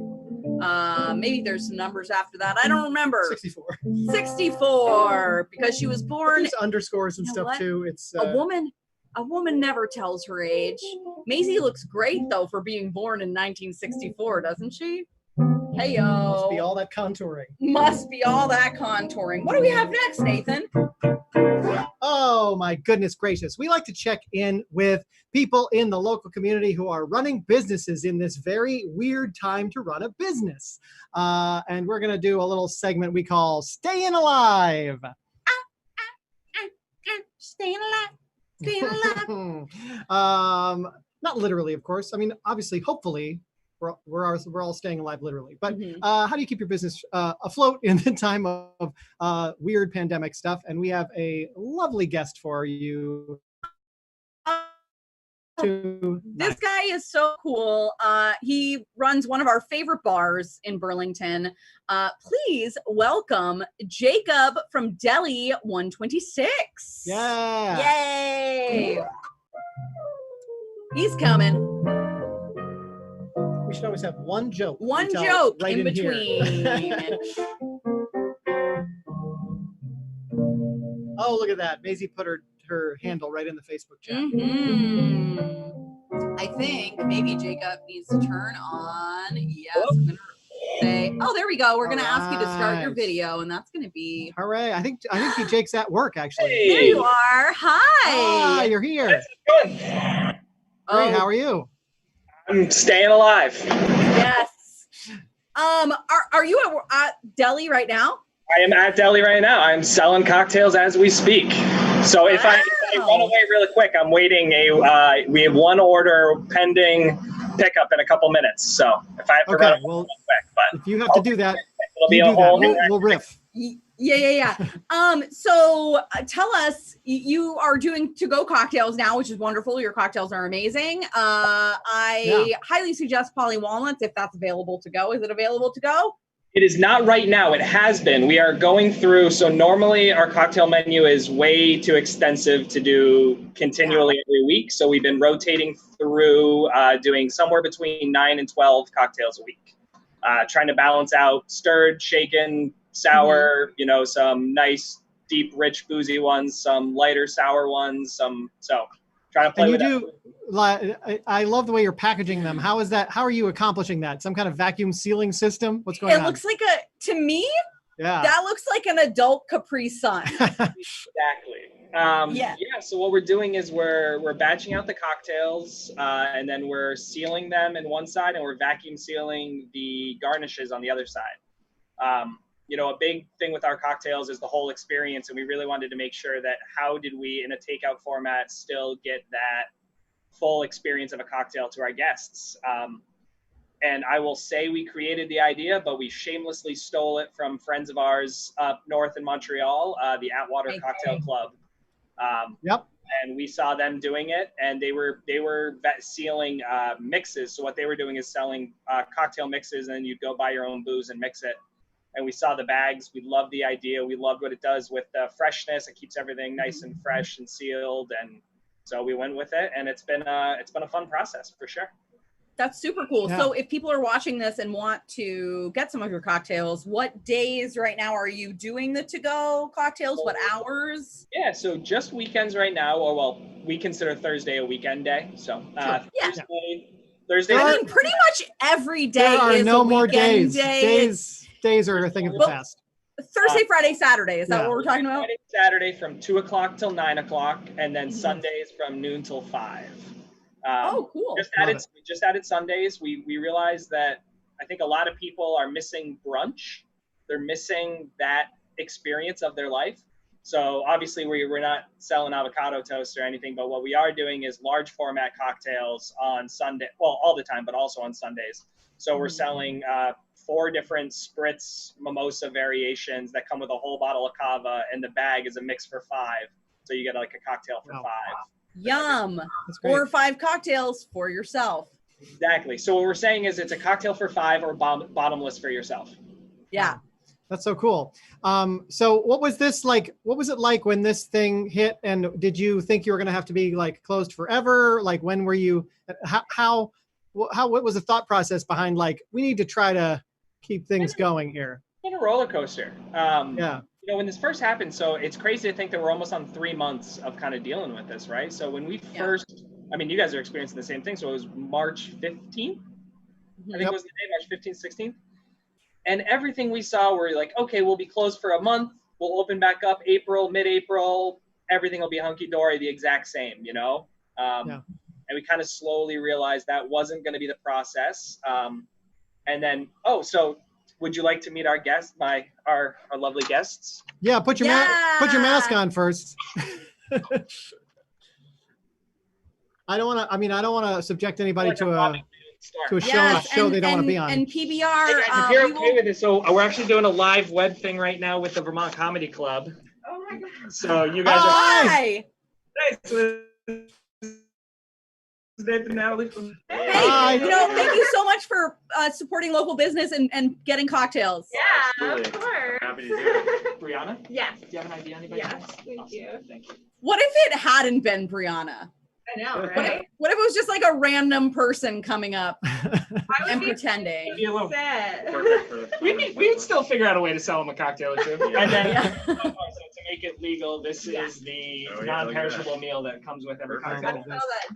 Maybe there's some numbers after that. I don't remember. 64. 64 because she was born. There's underscores and You know stuff what? too. It's A woman never tells her age. Maisie looks great though for being born in 1964, doesn't she? Hey must be yo. all that contouring. Must be all that contouring. What do we have next, Nathan? Oh my goodness gracious. We like to check in with people in the local community who are running businesses in this very weird time to run a business. And we're going to do a little segment we call Staying Alive. Staying alive. Staying alive. Not literally, of course. I mean, obviously, hopefully, we're all staying alive literally. But Mhm. how do you keep your business afloat in the time of weird pandemic stuff? And we have a lovely guest for you. This guy is so cool. He runs one of our favorite bars in Burlington. Please welcome Jacob from Deli 126. Yeah. Yay! He's coming. We should always have one joke. we One tell joke right in here. between. Oh, look at that. Maisie put her handle right in the Facebook chat. Mhm. I think maybe Jacob needs to turn on. Yes, I'm gonna say. Oh, there we go. We're gonna ask you to start your Alright. video, and that's gonna be. Hooray. I think Jake's at work, actually. There you are. Ah, Hi. you're here. Good. Great. How are you? I'm staying alive. Yes. Are you at Deli right now? I am at Deli right now. I'm selling cocktails as we speak. So if I run away really quick, I'm waiting. We have one order pending pickup in a couple minutes. So if I have to run away Well, real quick, but if you have to do that, It'll be You a do that. whole We'll riff. Yeah. So tell us, you are doing to-go cocktails now, which is wonderful. Your cocktails are amazing. I highly suggest Polly Walnuts if that's available to go. Is it available to go? It is not right now. It has been. We are going through. So normally our cocktail menu is way too extensive to do continually every week. So we've been rotating through doing somewhere between 9 and 12 cocktails a week, trying to balance out stirred, shaken, sour, you know, some nice, deep, rich, boozy ones, some lighter, sour ones, so trying to play And you with do, I love the way you're packaging them. How is that? How are you accomplishing that? Some kind of vacuum sealing system? What's going on? It looks like to me, yeah. that looks like an adult Capri Sun. Exactly. So what we're doing is we're batching out the cocktails, and then we're sealing them in one side, and we're vacuum sealing the garnishes on the other side. You know, a big thing with our cocktails is the whole experience, and we really wanted to make sure that how did we, in a takeout format, still get that full experience of a cocktail to our guests. And I will say we created the idea, but we shamelessly stole it from friends of ours up north in Montreal, the Atwater Cocktail Club. And we saw them doing it, and they were sealing mixes. So what they were doing is selling cocktail mixes, and you'd go buy your own booze and mix it. And we saw the bags. We loved the idea. We loved what it does with the freshness. It keeps everything nice and fresh and sealed. And so we went with it, and it's been a fun process for sure. That's super cool. Yeah. So if people are watching this and want to get some of your cocktails, what days right now are you doing the to-go cocktails? What hours? Yeah, so just weekends right now, or well, we consider Thursday a weekend day. So Thursday. I mean, pretty much every day There are is no a more weekend days. day. Days are a thing of the past. Thursday, Friday, Saturday. Is that Yeah. what we're talking about? Friday, Saturday from 2 o'clock till 9 o'clock, and then Sundays from noon till 5. Oh, cool. We just added Sundays. We realized that I think a lot of people are missing brunch. They're missing that experience of their life. So obviously we're not selling avocado toast or anything, but what we are doing is large format cocktails on Sunday, well, all the time, but also on Sundays. So we're selling 4 different spritz mimosa variations that come with a whole bottle of cava, and the bag is a mix for 5. So you get like a cocktail for 5. Yum. That's great. 4 or 5 cocktails for yourself. Exactly. So what we're saying is it's a cocktail for 5 or bottomless for yourself. Yeah. That's so cool. So what was this like? What was it like when this thing hit? And did you think you were going to have to be like closed forever? Like when were you, what was the thought process behind like, we need to try to keep things going here? It's been a roller coaster. Yeah. You know, when this first happened, so it's crazy to think that we're almost on 3 months of kind of dealing with this, right? So when we first, I mean, you guys are experiencing the same thing. So it was March 15th. I think it was the day, March 15th, 16th. And everything we saw, we're like, okay, we'll be closed for a month. We'll open back up mid-April. Everything will be hunky-dory, the exact same, you know? And we kind of slowly realized that wasn't going to be the process. And then, so would you like to meet our guests, our lovely guests? Yeah, put your mask on first. I don't want to subject anybody to a show they don't want to be on. And PBR, if you're okay with it, so we're actually doing a live web thing right now with the Vermont Comedy Club. Oh my God. So you guys Hi. Natalie. Hey, thank you so much for supporting local business and getting cocktails. Yeah, Absolutely. of course. Happy to do it. Brianna? Yes. Do you have an idea, anybody? Yes, else? thank Awesome. you. Thank you. What if it hadn't been Brianna? I know, What if, right? what if it was just like a random person coming up and pretending? Be a little Set. perfect for we'd still figure out a way to sell them a cocktail or two. And then, so to make it legal, this is the non-perishable meal that comes with every cocktail.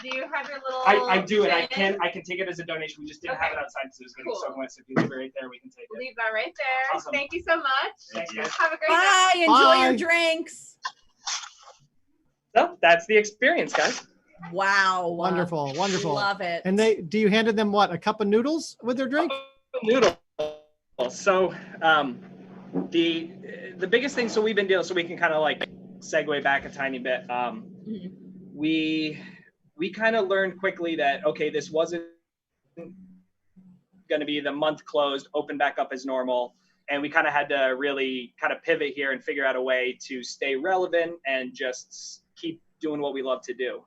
Do you have your little? I do, and I tin? can take it as a donation. We just didn't have it outside because it was getting so wet. So if you leave it right there, we can take it. Leave that right there. Awesome. Thank you so much. Thanks, guys. Have a great Bye. day. Enjoy your drinks. So that's the experience, guys. Wow. Wonderful. Love it. And do you handed them what, a cup of noodles with their drink? Noodle. So the biggest thing, so we've been dealing, so we can kind of like segue back a tiny bit. We kind of learned quickly that, okay, this wasn't going to be the month closed, open back up as normal. And we kind of had to really kind of pivot here and figure out a way to stay relevant and just keep doing what we love to do.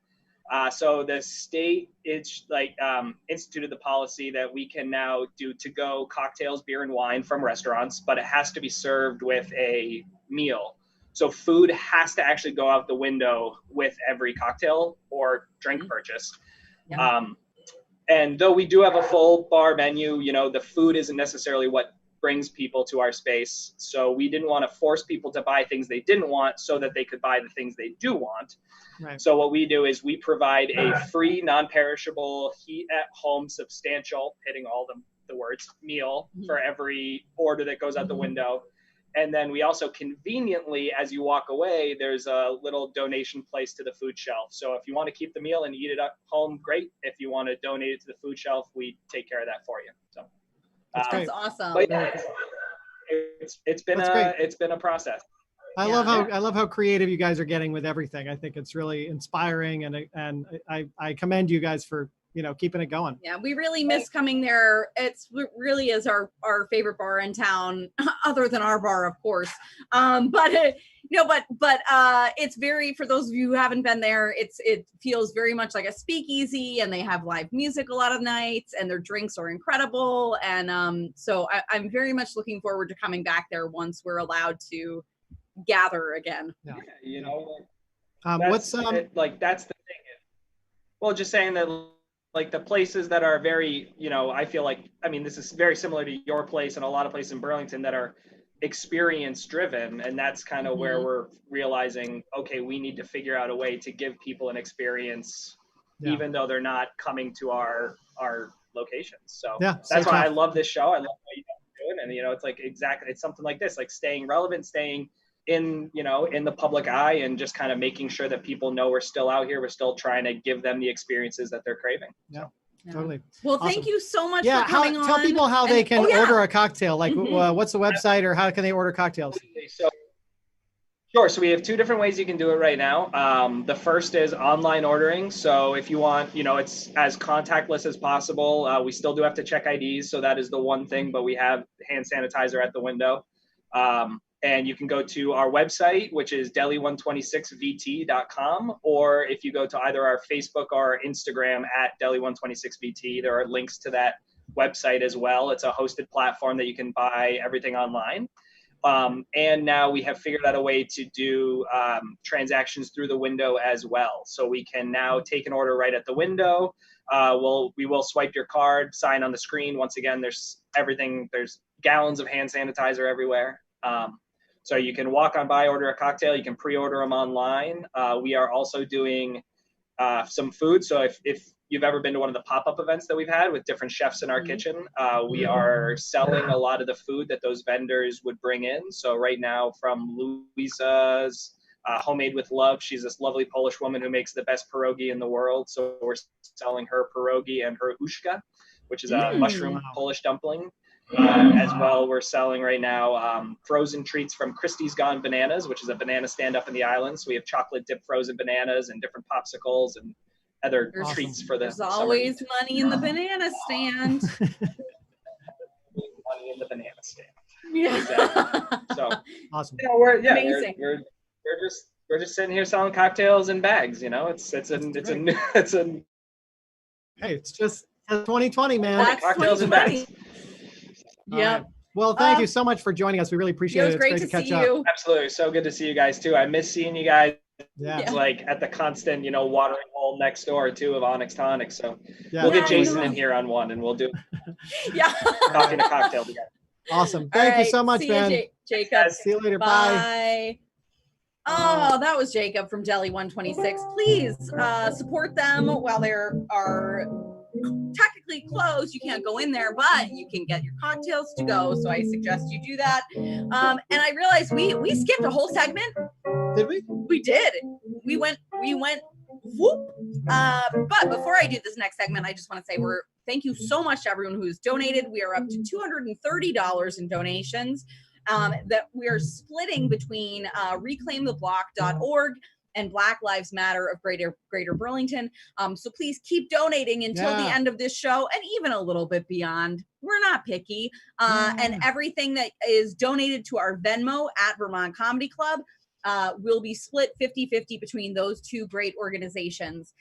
So the state instituted the policy that we can now do to-go cocktails, beer, and wine from restaurants, but it has to be served with a meal. So food has to actually go out the window with every cocktail or drink purchased. Yeah. And though we do have a full bar menu, the food isn't necessarily what brings people to our space. So we didn't want to force people to buy things they didn't want so that they could buy the things they do want. Right. So what we do is we provide a free, non-perishable, heat-at-home, substantial, hitting all the words, meal for every order that goes out the window. And then we also conveniently, as you walk away, there's a little donation place to the food shelf. So if you want to keep the meal and eat it at home, great. If you want to donate it to the food shelf, we take care of that for you. So That's awesome. But yeah, it's been a process. I love how creative you guys are getting with everything. I think it's really inspiring, and I commend you guys for keeping it going. Yeah, we really miss coming there. It really is our favorite bar in town, other than our bar, of course. But it's very, for those of you who haven't been there, it feels very much like a speakeasy, and they have live music a lot of nights, and their drinks are incredible. And so I'm very much looking forward to coming back there once we're allowed to gather again. Yeah. That's the thing. Well, just saying that, like, the places that are very, I feel like, this is very similar to your place and a lot of places in Burlington that are experience driven. And that's kind of where we're realizing, okay, we need to figure out a way to give people an experience, even though they're not coming to our locations. So that's why I love this show. I love what you guys are doing. And, it's like, it's something like this, like staying relevant, staying in the public eye, and just kind of making sure that people know we're still out here. We're still trying to give them the experiences that they're craving. Yeah, totally. Well, thank you so much for coming on. Tell people how they can order a cocktail. Like, what's the website, or how can they order cocktails? Sure. So we have two different ways you can do it right now. The first is online ordering. So if you want, it's as contactless as possible. We still do have to check IDs. So that is the one thing, but we have hand sanitizer at the window. And you can go to our website, which is deli126vt.com, or if you go to either our Facebook or our Instagram at deli126vt, there are links to that website as well. It's a hosted platform that you can buy everything online. And now we have figured out a way to do transactions through the window as well. So we can now take an order right at the window. We will swipe your card, sign on the screen. Once again, there's everything. There's gallons of hand sanitizer everywhere. So you can walk on by, order a cocktail. You can pre-order them online. We are also doing some food. So if you've ever been to one of the pop-up events that we've had with different chefs in our kitchen, we are selling a lot of the food that those vendors would bring in. So right now, from Louisa's Homemade with Love, she's this lovely Polish woman who makes the best pierogi in the world. So we're selling her pierogi and her uszka, which is a mushroom Polish dumpling. As well, we're selling right now frozen treats from Christie's Gone Bananas, which is a banana stand up in the islands. So we have chocolate dipped frozen bananas and different popsicles and other treats for the There's always money in the banana stand. Money in the banana stand. Yeah. Exactly. So awesome. Amazing. We're just sitting here selling cocktails in bags. It's just 2020, man. That's cocktails 2020. in bags. Yeah. Well, thank you so much for joining us. We really appreciate it. It was great It's to great to see catch up. you. Absolutely. So good to see you guys too. I miss seeing you guys. Yeah. It's like at the constant, watering hole next door too of Onyx Tonic. So Yeah. we'll get Jason in here on one, and we'll do coffee and a cocktail together. Awesome. Thank you so much, see you, man. Jacob. See you later. Bye. Bye. Oh, that was Jacob from Deli 126. Please support them while they are technically closed. You can't go in there, but you can get your cocktails to go. So I suggest you do that. And I realized we skipped a whole segment. Did we? We did. We went whoop. But before I do this next segment, I just want to say thank you so much to everyone who's donated. We are up to $230 in donations that we are splitting between reclaimtheblock.org and Black Lives Matter of Greater Burlington. So please keep donating until the end of this show and even a little bit beyond. We're not picky. And everything that is donated to our Venmo at Vermont Comedy Club will be split 50-50 between those two great organizations.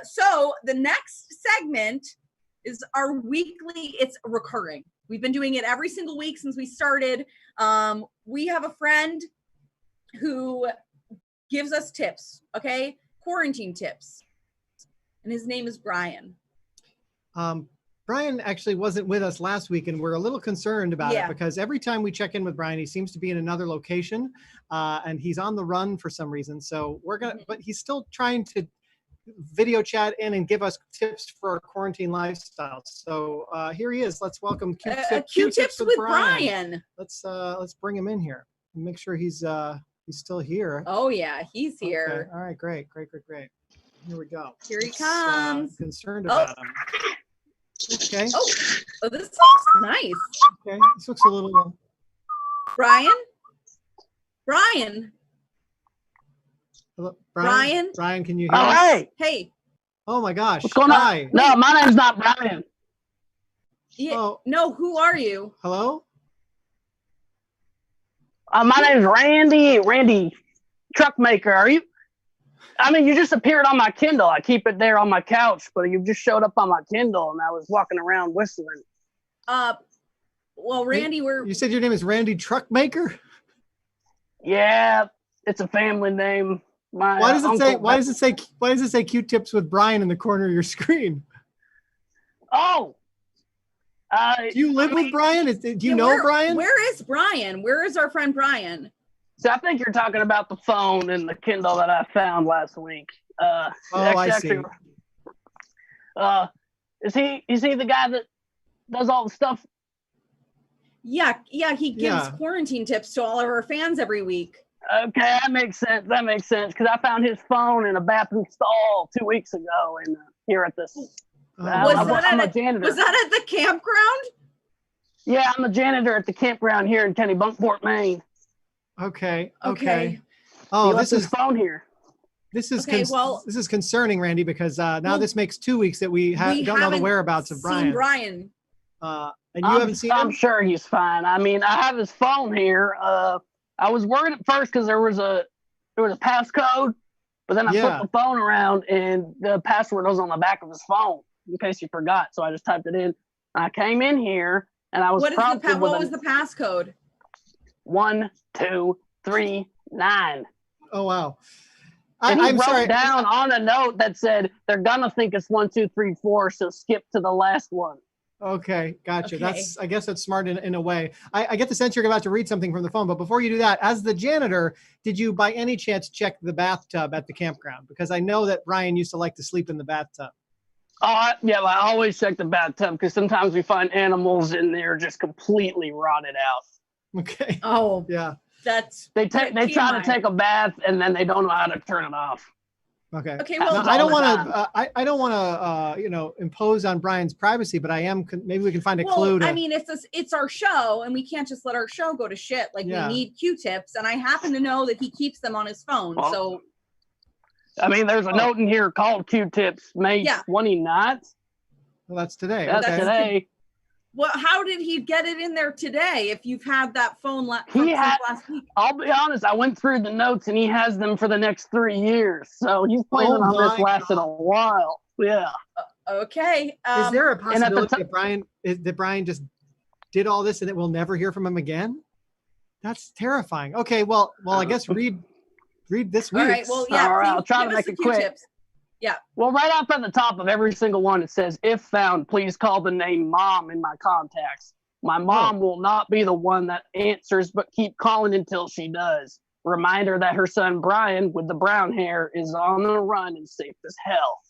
So the next segment is our weekly, it's recurring. We've been doing it every single week since we started. We have a friend who gives us tips, okay? Quarantine tips. And his name is Brian. Brian actually wasn't with us last week, and we're a little concerned about it because every time we check in with Brian, he seems to be in another location, and he's on the run for some reason. So we're gonna, but he's still trying to video chat in and give us tips for our quarantine lifestyle. So here he is. Let's welcome Q-tips with Brian. Let's bring him in here and make sure he's still here. Oh yeah, he's here. Okay. All right, great. Here we go. Here he comes. Concerned about him. Okay. Oh, this looks nice. Okay, this looks a little. Brian. Hello, Brian. Brian, can you hear Oh, us? hey. Hey. Oh my gosh. What's going Hi. on? No, my name's not Brian. Yeah. Oh. No, who are you? Hello? My name's Randy Truckmaker. Are you? I mean, you just appeared on my Kindle. I keep it there on my couch, but you just showed up on my Kindle, and I was walking around whistling. Well, Randy, You said your name is Randy Truckmaker? Yeah, it's a family name. My Why does it say? uncle- Why does it say Q-tips with Brian in the corner of your screen? Oh. Do you live with Brian? Do you know Brian? Where is Brian? Where is our friend Brian? So I think you're talking about the phone and the Kindle that I found last week. I see. Is he the guy that does all the stuff? Yeah, he gives quarantine tips to all of our fans every week. Okay, that makes sense. Because I found his phone in a bathroom stall 2 weeks ago, and here at this. I'm a janitor. Was that at the campground? Yeah, I'm a janitor at the campground here in Kennebunkport, Maine. Okay. Oh, this is phone here. This is this is concerning, Randy, because now this makes 2 weeks that we don't know the whereabouts of Brian. Brian. And you haven't seen him? I'm sure he's fine. I mean, I have his phone here. I was worried at first because there was a passcode, but then I flipped the phone around and the password was on the back of his phone in case you forgot. So I just typed it in. I came in here and I was what was the passcode? 1239. Oh wow! And he I'm wrote sorry. down on a note that said they're gonna think it's 1, 2, 3, 4, so skip to the last one. Okay, gotcha. Okay. I guess that's smart in a way. I get the sense you're about to read something from the phone, but before you do that, as the janitor, did you by any chance check the bathtub at the campground? Because I know that Brian used to like to sleep in the bathtub. Oh, yeah, I always check the bathtub because sometimes we find animals in there just completely rotted out. Okay. Oh, yeah. They try to take a bath and then they don't know how to turn it off. Okay. Okay. Well, now, I don't want to impose on Brian's privacy, but I am. Maybe we can find a clue. I mean, it's our show, and we can't just let our show go to shit. Like we need Q-tips, and I happen to know that he keeps them on his phone. Well, so, I mean, there's a note in here called Q-tips, May 29th. Well, that's today. That's today. Well, how did he get it in there today? If you've had that phone last week, I'll be honest. I went through the notes, and he has them for the next 3 years. So he's planning on this lasting a while. Yeah. Okay. Is there a possibility that Brian just did all this and that we'll never hear from him again? That's terrifying. Okay. Well, I guess read this week. All right. Well, yeah. All right, I'll try to make it quick. Yeah. Well, right up at the top of every single one, it says, if found, please call the name Mom in my contacts. My mom will not be the one that answers, but keep calling until she does. Reminder that her son, Brian, with the brown hair, is on the run and safe as hell.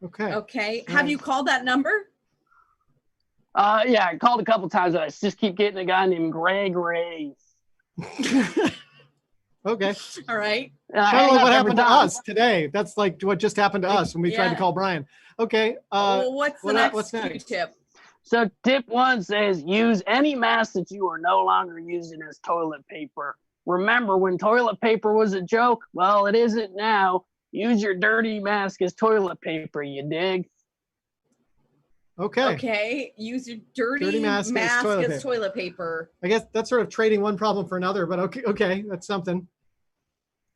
Okay. Okay. Have you called that number? Yeah, I called a couple times, but I just keep getting a guy named Greg Ray. Okay. All right. Kind of like what happened to us today. That's like what just happened to us when we tried to call Brian. Okay. What's the next tip? So tip 1 says, use any mask that you are no longer using as toilet paper. Remember when toilet paper was a joke? Well, it isn't now. Use your dirty mask as toilet paper, you dig? Okay. Okay. Use your dirty mask as toilet paper. I guess that's sort of trading one problem for another, but okay, that's something.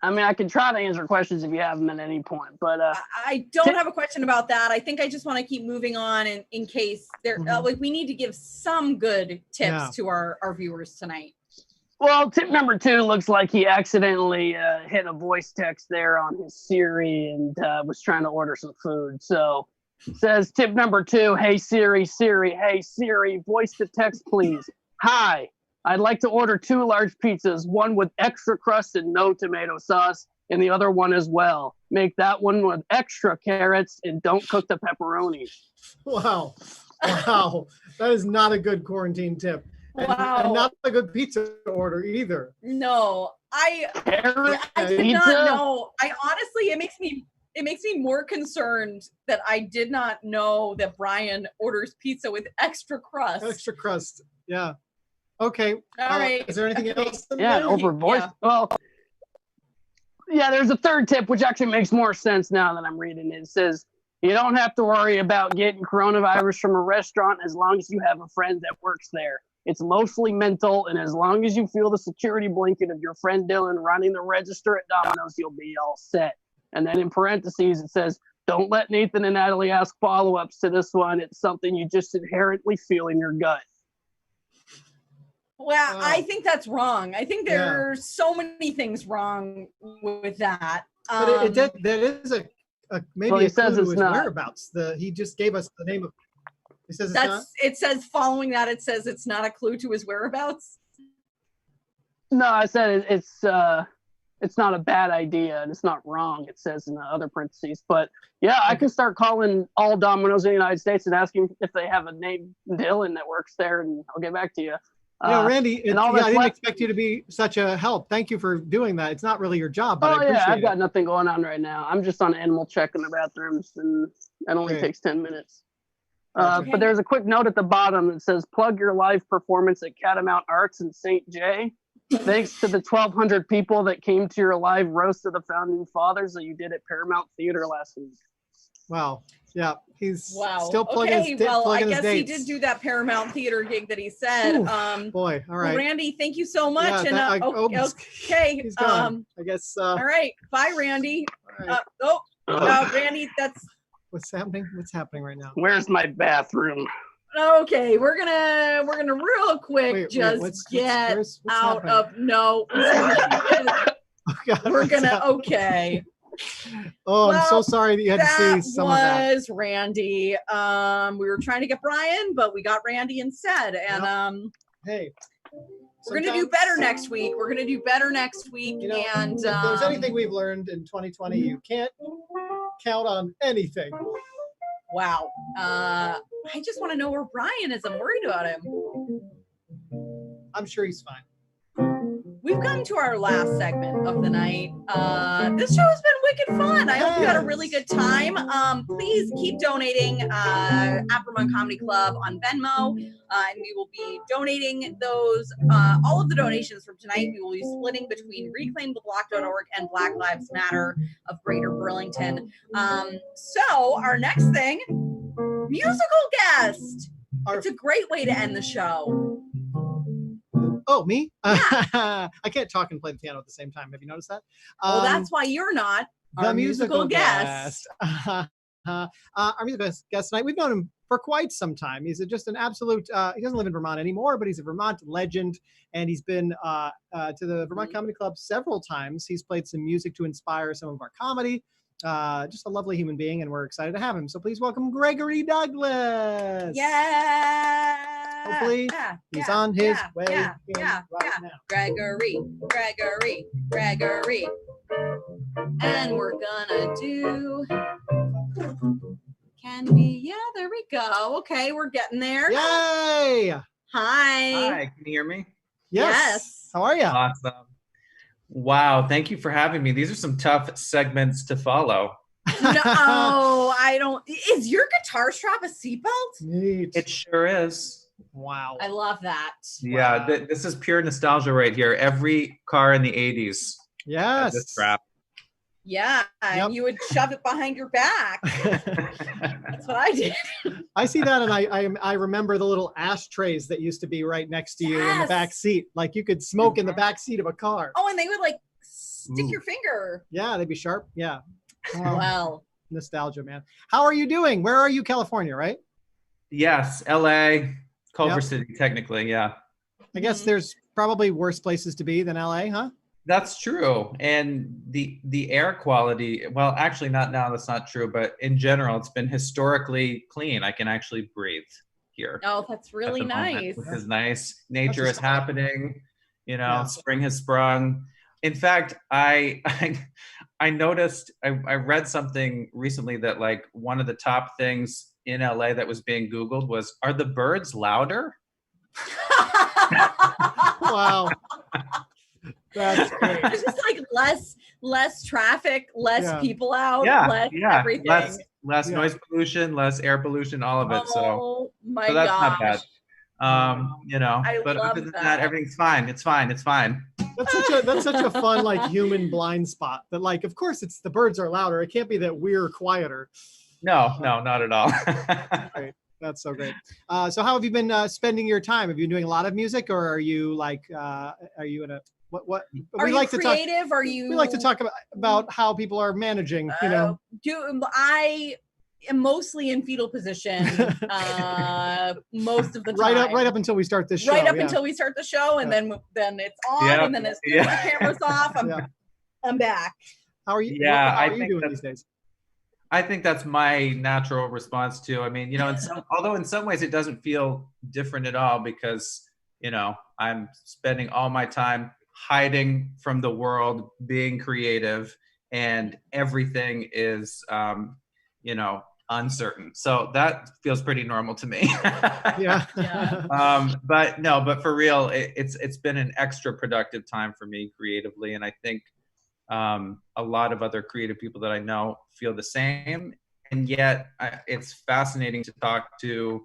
I mean, I can try to answer questions if you have them at any point, but I don't have a question about that. I think I just want to keep moving on in case there, like, we need to give some good tips to our viewers tonight. Well, tip number 2 looks like he accidentally hit a voice text there on his Siri and was trying to order some food. So it says tip number 2, hey Siri, hey Siri, voice to text please. Hi, I'd like to order 2 large pizzas, one with extra crust and no tomato sauce, and the other one as well. Make that one with extra carrots and don't cook the pepperoni. Wow. That is not a good quarantine tip. Wow. And not a good pizza order either. No, I did not know. I honestly, it makes me more concerned that I did not know that Brian orders pizza with extra crust. Extra crust, yeah. Okay. All right. Is there anything else? Yeah, over voice. Yeah. Well, yeah, there's a third tip, which actually makes more sense now that I'm reading it. It says, you don't have to worry about getting coronavirus from a restaurant as long as you have a friend that works there. It's mostly mental, and as long as you feel the security blanket of your friend Dylan running the register at Domino's, you'll be all set. And then in parentheses, it says, don't let Nathan and Natalie ask follow-ups to this one. It's something you just inherently feel in your gut. Well, I think that's wrong. I think there are so many things wrong with that. But that is a maybe well, a clue to it's his not. whereabouts. He just gave us the name of. It says it's not? It says following that. It says it's not a clue to his whereabouts. No, I said it's not a bad idea and it's not wrong. It says in the other parentheses, but yeah, I can start calling all Domino's in the United States and asking if they have a name Dylan that works there, and I'll get back to you. Randy, I didn't expect you to be such a help. Thank you for doing that. It's not really your job, but I appreciate it. I've got nothing going on right now. I'm just on animal check in the bathrooms, and it only takes 10 minutes. But there's a quick note at the bottom that says, plug your live performance at Catamount Arts in St. J. Thanks to the 1,200 people that came to your live roast of the Founding Fathers that you did at Paramount Theater last week. Wow. Yeah, he's still I plugging his guess dates. he did do that Paramount Theater gig that he said. Boy, all right. Well, Randy, thank you so much. Yeah, okay. He's gone. I guess. All right. Bye, Randy. All right. Randy, that's. What's happening? What's happening right now? Where's my bathroom? Okay, we're gonna real quick get out happening? of no. We're gonna okay. Oh, I'm so sorry that you had to see some of that. That was Randy. We were trying to get Brian, but we got Randy instead. And hey, we're gonna do better next week. And if there's anything we've learned in 2020, you can't count on anything. Wow. I just want to know where Brian is. I'm worried about him. I'm sure he's fine. We've gotten to our last segment of the night. This show has been wicked fun. I hope you had a really good time. Please keep donating at Vermont Comedy Club on Venmo. And we will be donating those, all of the donations from tonight. We will be splitting between reclaimtheblock.org and Black Lives Matter of Greater Burlington. So our next thing, musical guest. It's a great way to end the show. Oh, me? Yeah. I can't talk and play the piano at the same time. Have you noticed that? Well, that's why you're not our musical guest. Our musical guest tonight, we've known him for quite some time. He's just an absolute, he doesn't live in Vermont anymore, but he's a Vermont legend. And he's been to the Vermont Comedy Club several times. He's played some music to inspire some of our comedy. Just a lovely human being, and we're excited to have him. So please welcome Gregory Douglas. Yeah. Hopefully he's on his way right now. Gregory. And we're gonna do Can We? Yeah, there we go. Okay, we're getting there. Yay! Hi, can you hear me? Yes. How are you? Awesome. Wow, thank you for having me. These are some tough segments to follow. No, I don't. Is your guitar strap a seatbelt? Neat. It sure is. Wow. I love that. Yeah, this is pure nostalgia right here. Every car in the 80s had this Yes. strap. Yeah, Yep. and you would shove it behind your back. That's what I did. I see that, and I remember the little ashtrays that used to be right next to you in the Yes. back seat. Like you could smoke in the back seat of a car. Oh, and they would like stick Ooh. your finger. Yeah, they'd be sharp. Yeah. Well, Nostalgia, man. How are you doing? Where are you? California, right? Yes, LA, Culver Yep. City, technically, yeah. I guess there's probably worse places to be than LA, huh? That's true. And the air quality, well, actually not now, that's not true, but in general, it's been historically clean. I can actually breathe here. oh, that's really at the moment, nice. which is nice. Nature That's is happening, you know, Yeah. spring has sprung. In fact, I noticed, I read something recently that like one of the top things in LA that was being Googled was, are the birds louder? Wow. That's great. It's just like less traffic, less Yeah. people out, Yeah, less yeah, everything. less Yeah. noise pollution, less air pollution, all of it. So Oh my that's gosh. not bad. You know, I but love other than that. that, everything's fine. It's fine. It's fine. That's such a fun like human blind spot that like of course it's the birds are louder. It can't be that we're quieter. No, not at all. Great. That's so great. So how have you been spending your time? Have you been doing a lot of music, or are you like are you in a what Are we you like to talk creative? Are you we like to talk about how people are managing, you know. I am mostly in fetal position most of the time. Right up until we start this show. Right up yeah. until we start the show, and then it's on, Yep. and then as soon as the camera's off, I'm back. How are you? Yeah, how I are you think doing that's- these days? I think that's my natural response too. I mean, you know, although in some ways it doesn't feel different at all because, you know, I'm spending all my time hiding from the world, being creative, and everything is, you know, uncertain. So that feels pretty normal to me. Yeah. But for real, it's been an extra productive time for me creatively, and I think a lot of other creative people that I know feel the same. And yet it's fascinating to talk to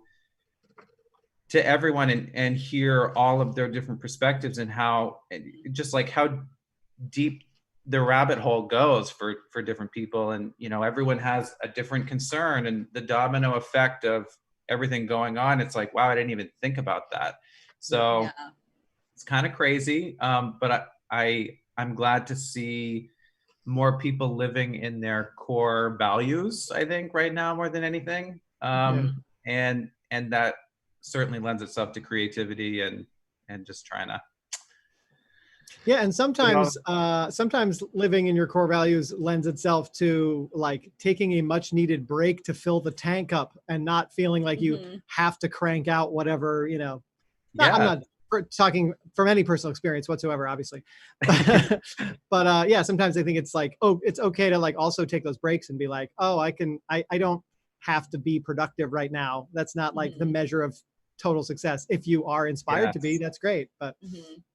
everyone and hear all of their different perspectives and how deep the rabbit hole goes for different people. And, you know, everyone has a different concern and the domino effect of everything going on. It's like, wow, I didn't even think about that. So it's kind of crazy. But I'm glad to see more people living in their core values, I think, right now more than anything. And that certainly lends itself to creativity and just trying to. Yeah, and sometimes living in your core values lends itself to like taking a much needed break to fill the tank up and not feeling like you have to crank out whatever, you know. I'm not talking from any personal experience whatsoever, obviously. But yeah, sometimes I think it's like, oh, it's okay to like also take those breaks and be like, oh, I don't have to be productive right now. That's not like the measure of total success. If you are inspired to be, that's great. But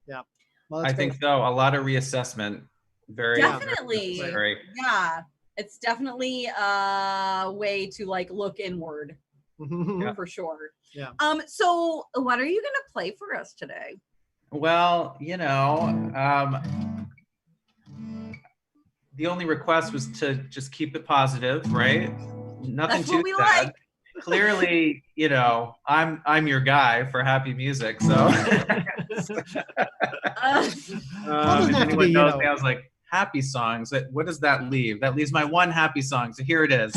yeah. Well, I think so. A lot of reassessment. Very Definitely. necessary. Yeah. It's definitely a way to like look inward for sure. Yeah. So what are you gonna play for us today? Well, you know, the only request was to just keep it positive, right? Nothing That's too what we sad. like. Clearly, you know, I'm your guy for happy music. So doesn't have to anyone be, you knows know. me, I was like, happy songs. What does that leave? That leaves my one happy song. So here it is.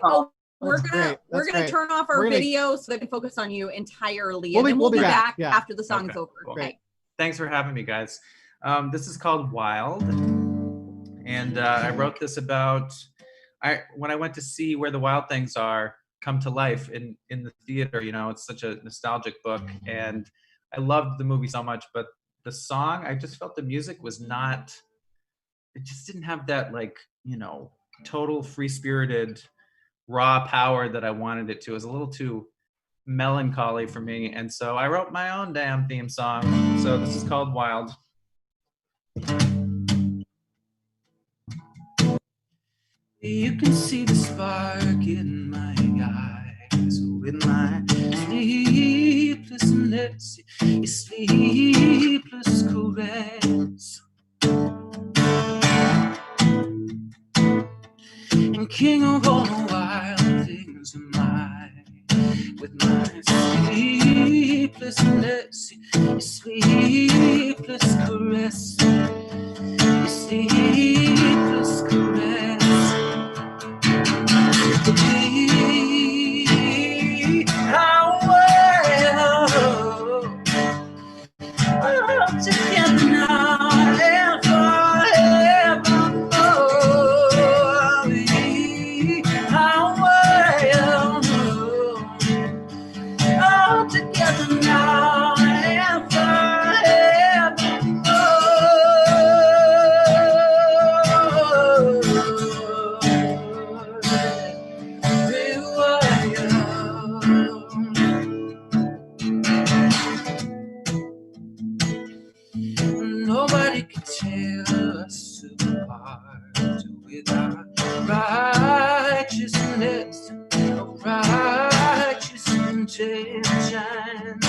Oh, we're gonna great. turn off our video so they can focus on you entirely, We'll and then we'll be back yeah. after the song's Okay, over. cool. Okay. Thanks for having me, guys. This is called Wild, and I wrote this about when I went to see Where the Wild Things Are come to life in the theater. You know, it's such a nostalgic book, and I loved the movie so much, but the song, I just felt the music was not. It just didn't have that, like, you know, total free-spirited, raw power that I wanted it to. It was a little too melancholy for me, and so I wrote my own damn theme song. So this is called Wild. You can see the spark in my eyes with my sleeplessness, your sleepless caress. And king of all the wild things am I, with my sleeplessness, your sleepless caress, your sleepless caress. How well I'm together now and forevermore. How well I'm together now and nobody can tear us apart without righteousness, righteous intention.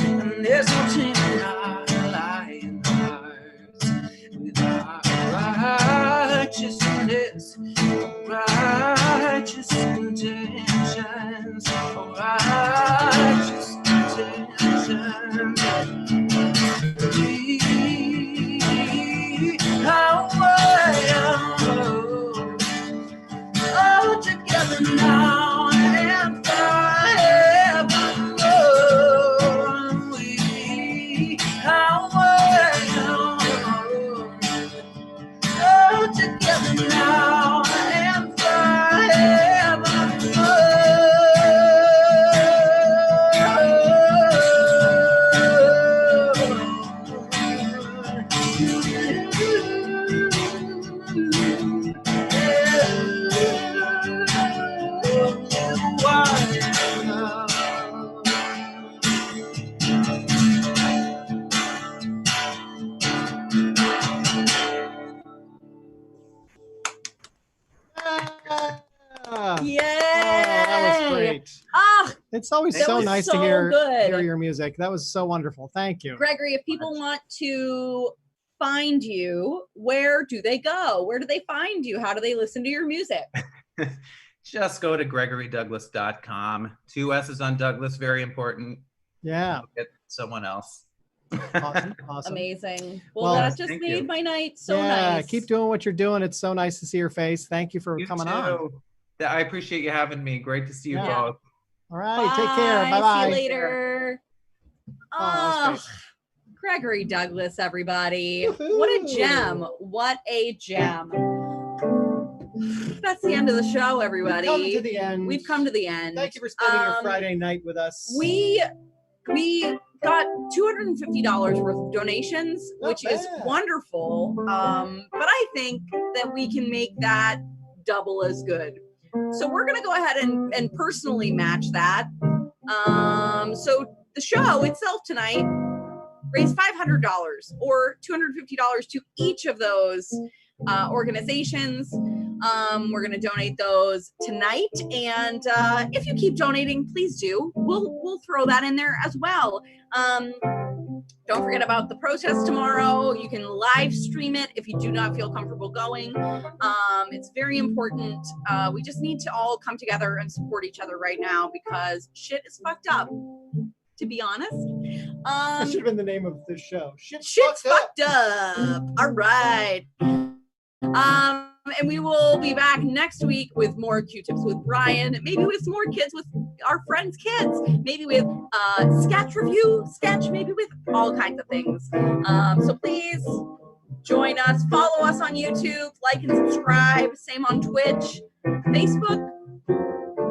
And there's no changing our lying hearts without righteousness, righteous intentions, righteous intentions. How well all together now and forevermore. How well all together now and Yay! That was great. Ah, It's always That so was nice so to hear good. your music. That was so wonderful. Thank you. Gregory, if people want to find you, where do they go? Where do they find you? How do they listen to your music? Just go to GregoryDouglas.com. 2 S's on Douglas, very important. Yeah. Look at someone else. Awesome. Awesome. Amazing. Well, Well, that just thank made you. my night so Yeah, nice. keep doing what you're doing. It's so nice to see your face. Thank you for You coming too. on. I appreciate you having me. Great to see you Yeah. both. All right. Take care. Bye bye. See you later. Oh, that was Oh, Gregory Douglas, everybody. Woohoo. What a gem. What a gem. That's the end of the show, everybody. We've come to the end. We've come to the end. Thank you for spending your Friday night with us. We got $250 worth of donations, Not which is bad. wonderful. But I think that we can make that double as good. So we're gonna go ahead and personally match that. So the show itself tonight raised $500 or $250 to each of those organizations. We're gonna donate those tonight, and if you keep donating, please do. We'll throw that in there as well. Don't forget about the protest tomorrow. You can live stream it if you do not feel comfortable going. It's very important. We just need to all come together and support each other right now because shit is fucked up, to be honest. That should have been the name of the show. Shit's fucked up. All right. And we will be back next week with more Q-tips with Brian, maybe with some more kids, with our friends' kids, maybe with sketch, maybe with all kinds of things. So please join us, follow us on YouTube, like and subscribe, same on Twitch, Facebook.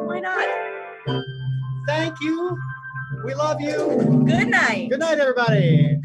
Why not? Thank you. We love you. Good night. Good night, everybody.